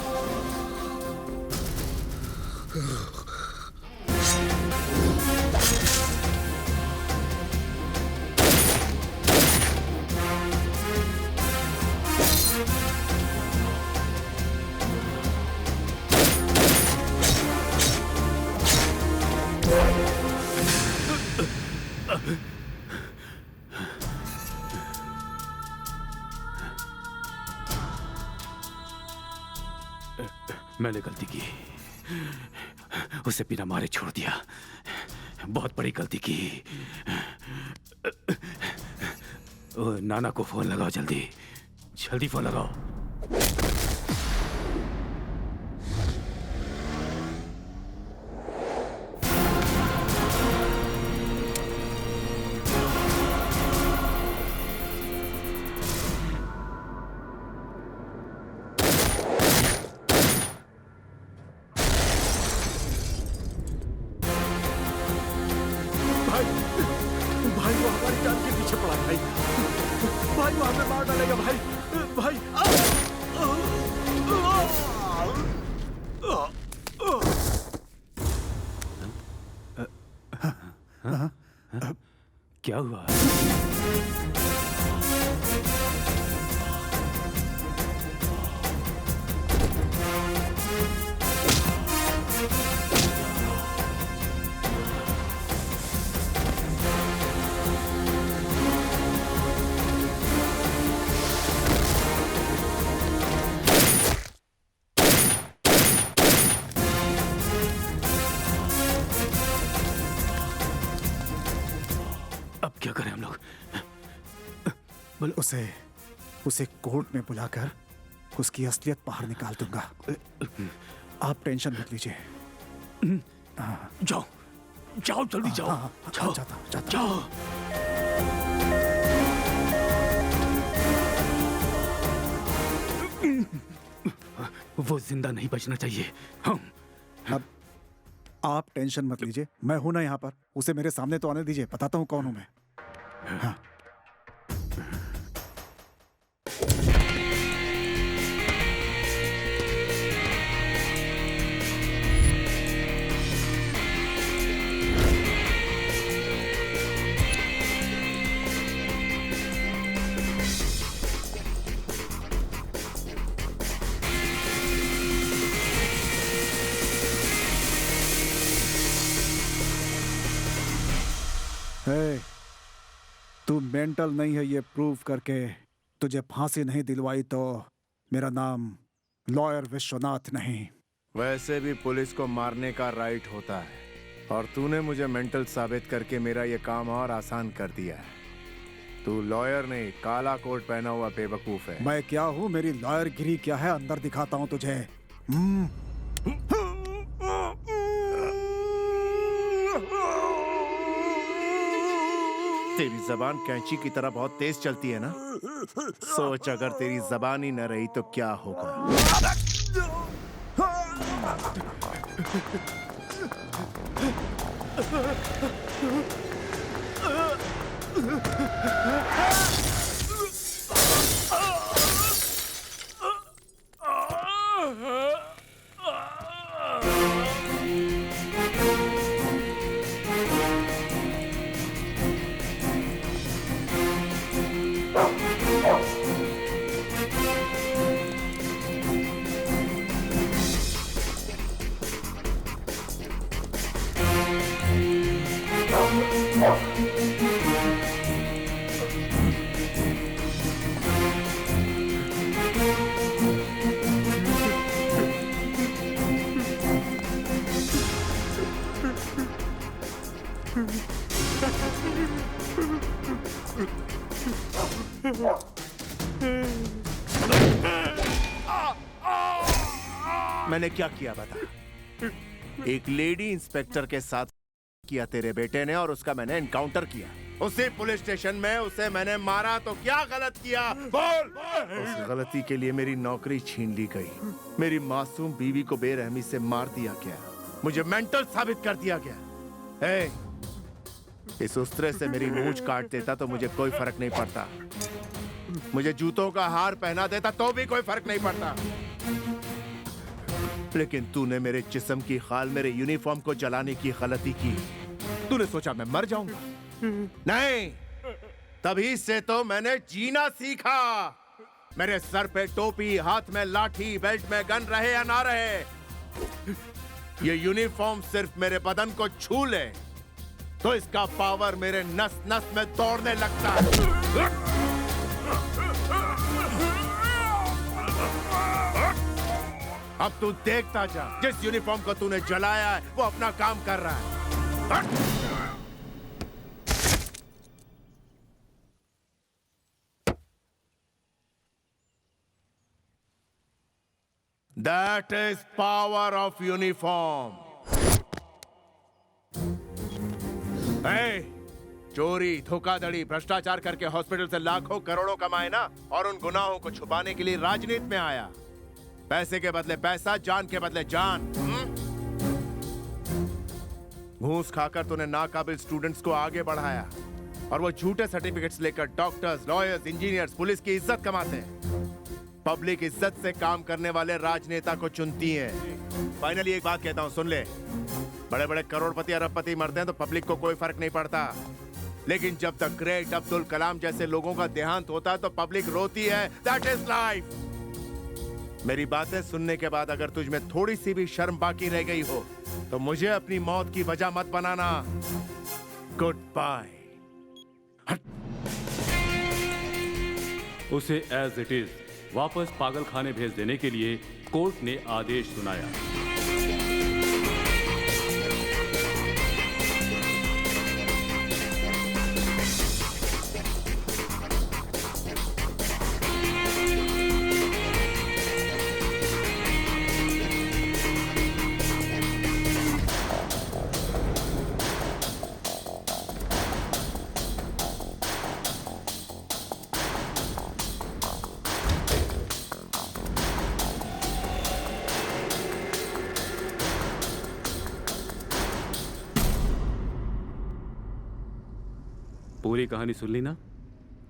मैंने गलती की, उसे बिना मारे छोड़ दिया। बहुत बड़ी गलती की। ओ, नाना को फोन लगाओ, जल्दी जल्दी फोन लगाओ। भाई वो हमारी जान के पीछे पड़ा है भाई। भाई वो हमें मार डालेगा भाई। भाई क्या हुआ? अब क्या करें हम लोग? उसे कोर्ट में बुलाकर उसकी असलियत बाहर निकाल दूंगा। आप टेंशन मत लीजिए। जाओ जाओ, जल्दी जाओ। जाओ जाओ। वो जिंदा नहीं बचना चाहिए। अब आप टेंशन मत लीजिए, मैं हूं ना यहाँ पर। उसे मेरे सामने तो आने दीजिए, बताता हूँ कौन हूं मैं। हाँ। तू मेंटल नहीं है ये प्रूव करके तुझे फांसी नहीं दिलवाई तो मेरा नाम लॉयर विश्वनाथ नहीं। वैसे भी पुलिस को मारने का राइट होता है और तूने मुझे मेंटल साबित करके मेरा ये काम और आसान कर दिया है। तू लॉयर नहीं, काला कोट पहना हुआ बेवकूफ है। मैं क्या हूँ, मेरी लॉयरगिरी क्या है, अंदर दिखाता हूँ तुझे। तेरी जबान कैंची की तरह बहुत तेज चलती है ना। सोच अगर तेरी जबान ही न रही तो क्या होगा। मैंने क्या किया बता? एक लेडी इंस्पेक्टर के साथ किया तेरे बेटे ने और उसका मैंने एनकाउंटर किया। उसी पुलिस स्टेशन में उसे मैंने मारा तो क्या गलत किया? बोल। उस गलती के लिए मेरी नौकरी छीन ली गई, मेरी मासूम बीवी को बेरहमी से मार दिया गया, मुझे मेंटल साबित कर दिया गया। इस उस्तरे से मेरी मूंछ काट देता तो मुझे कोई फर्क नहीं पड़ता, मुझे जूतों का हार पहना देता तो भी कोई फर्क नहीं पड़ता, लेकिन तूने मेरे जिस्म की खाल, मेरे यूनिफॉर्म को जलाने की गलती की। तूने सोचा मैं मर जाऊंगा? नहीं, तभी से तो मैंने जीना सीखा। मेरे सर पे टोपी, हाथ में लाठी, बेल्ट में गन रहे या ना रहे, ये यूनिफॉर्म सिर्फ मेरे बदन को छू ले तो इसका पावर मेरे नस नस में दौड़ने लगता है। अब तू देखता जा, जिस यूनिफॉर्म को तूने जलाया है वो अपना काम कर रहा है। That is power of uniform. Hey, चोरी, धोखाधड़ी, भ्रष्टाचार करके हॉस्पिटल से लाखों करोड़ों कमाए ना, और उन गुनाहों को छुपाने के लिए राजनीति में आया। पैसे के बदले पैसा, जान के बदले जान। घूस खाकर तूने नाकाबिल स्टूडेंट्स को आगे बढ़ाया और वो झूठे सर्टिफिकेट्स लेकर डॉक्टर्स, लॉयर्स, इंजीनियर्स, पुलिस की इज्जत कमाते हैं। पब्लिक इज्जत से काम करने वाले राजनेता को चुनती है। फाइनली एक बात कहता हूं, सुन ले। बड़े बड़े करोड़पति, अरबपति मरते हैं तो पब्लिक को कोई फर्क नहीं पड़ता, लेकिन जब तक ग्रेट अब्दुल कलाम जैसे लोगों का देहांत होता है तो पब्लिक रोती है। That is life. मेरी बातें सुनने के बाद अगर तुझ में थोड़ी सी भी शर्म बाकी रह गई हो तो मुझे अपनी मौत की वजह मत बनाना। Goodbye. उसे एज इट इज वापस पागल खाने भेज देने के लिए कोर्ट ने आदेश सुनाया। पूरी कहानी सुन ली ना?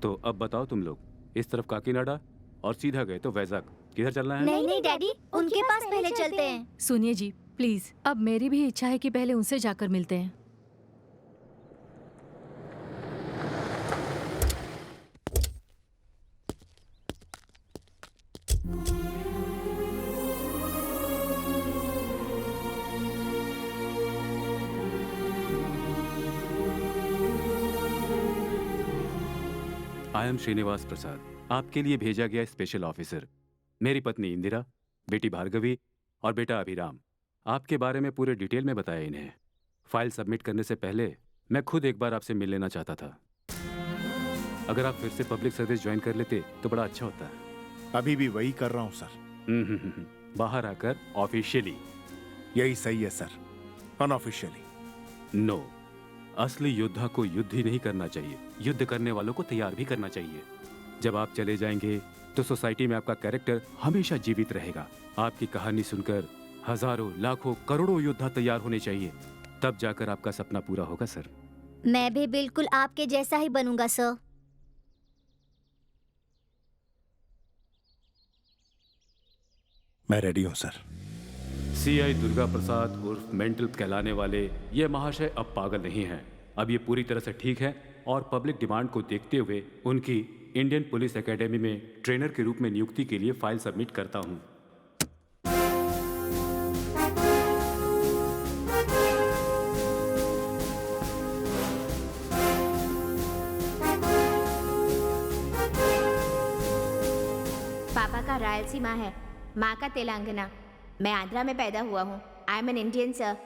तो अब बताओ तुम लोग, इस तरफ काकीनाडा और सीधा गए तो वैजाग। किधर चलना है? नहीं नहीं डैडी, उनके पास पहले चलते हैं। सुनिए जी प्लीज, अब मेरी भी इच्छा है कि पहले उनसे जाकर मिलते हैं। आई एम श्रीनिवास प्रसाद, आपके लिए भेजा गया स्पेशल ऑफिसर। मेरी पत्नी इंदिरा, बेटी भार्गवी और बेटा अभिराम। आपके बारे में पूरे डिटेल में बताया इन्हें। फाइल सबमिट करने से पहले मैं खुद एक बार आपसे मिल लेना चाहता था। अगर आप फिर से पब्लिक सर्विस ज्वाइन कर लेते तो बड़ा अच्छा होता है। अभी भी वही कर रहा हूं सर। बाहर आकर ऑफिशियली। यही सही है सर, अनऑफिशियली। नो, असली योद्धा को युद्ध ही नहीं करना चाहिए, युद्ध करने वालों को तैयार भी करना चाहिए। जब आप चले जाएंगे तो सोसाइटी में आपका कैरेक्टर हमेशा जीवित रहेगा। आपकी कहानी सुनकर हजारों, लाखों, करोड़ों योद्धा तैयार होने चाहिए, तब जाकर आपका सपना पूरा होगा सर। मैं भी बिल्कुल आपके जैसा ही बनूंगा सर। मैं रेडी हूं सर। सीआई दुर्गा प्रसाद उर्फ मेंटल कहलाने वाले ये महाशय अब पागल नहीं हैं। अब ये पूरी तरह से ठीक है और पब्लिक डिमांड को देखते हुए उनकी इंडियन पुलिस एकेडमी में ट्रेनर के रूप में नियुक्ति के लिए फाइल सबमिट करता हूं। पापा का रायलसीमा है, माँ का तेलंगाना। मैं आंध्रा में पैदा हुआ हूँ। I am an Indian sir.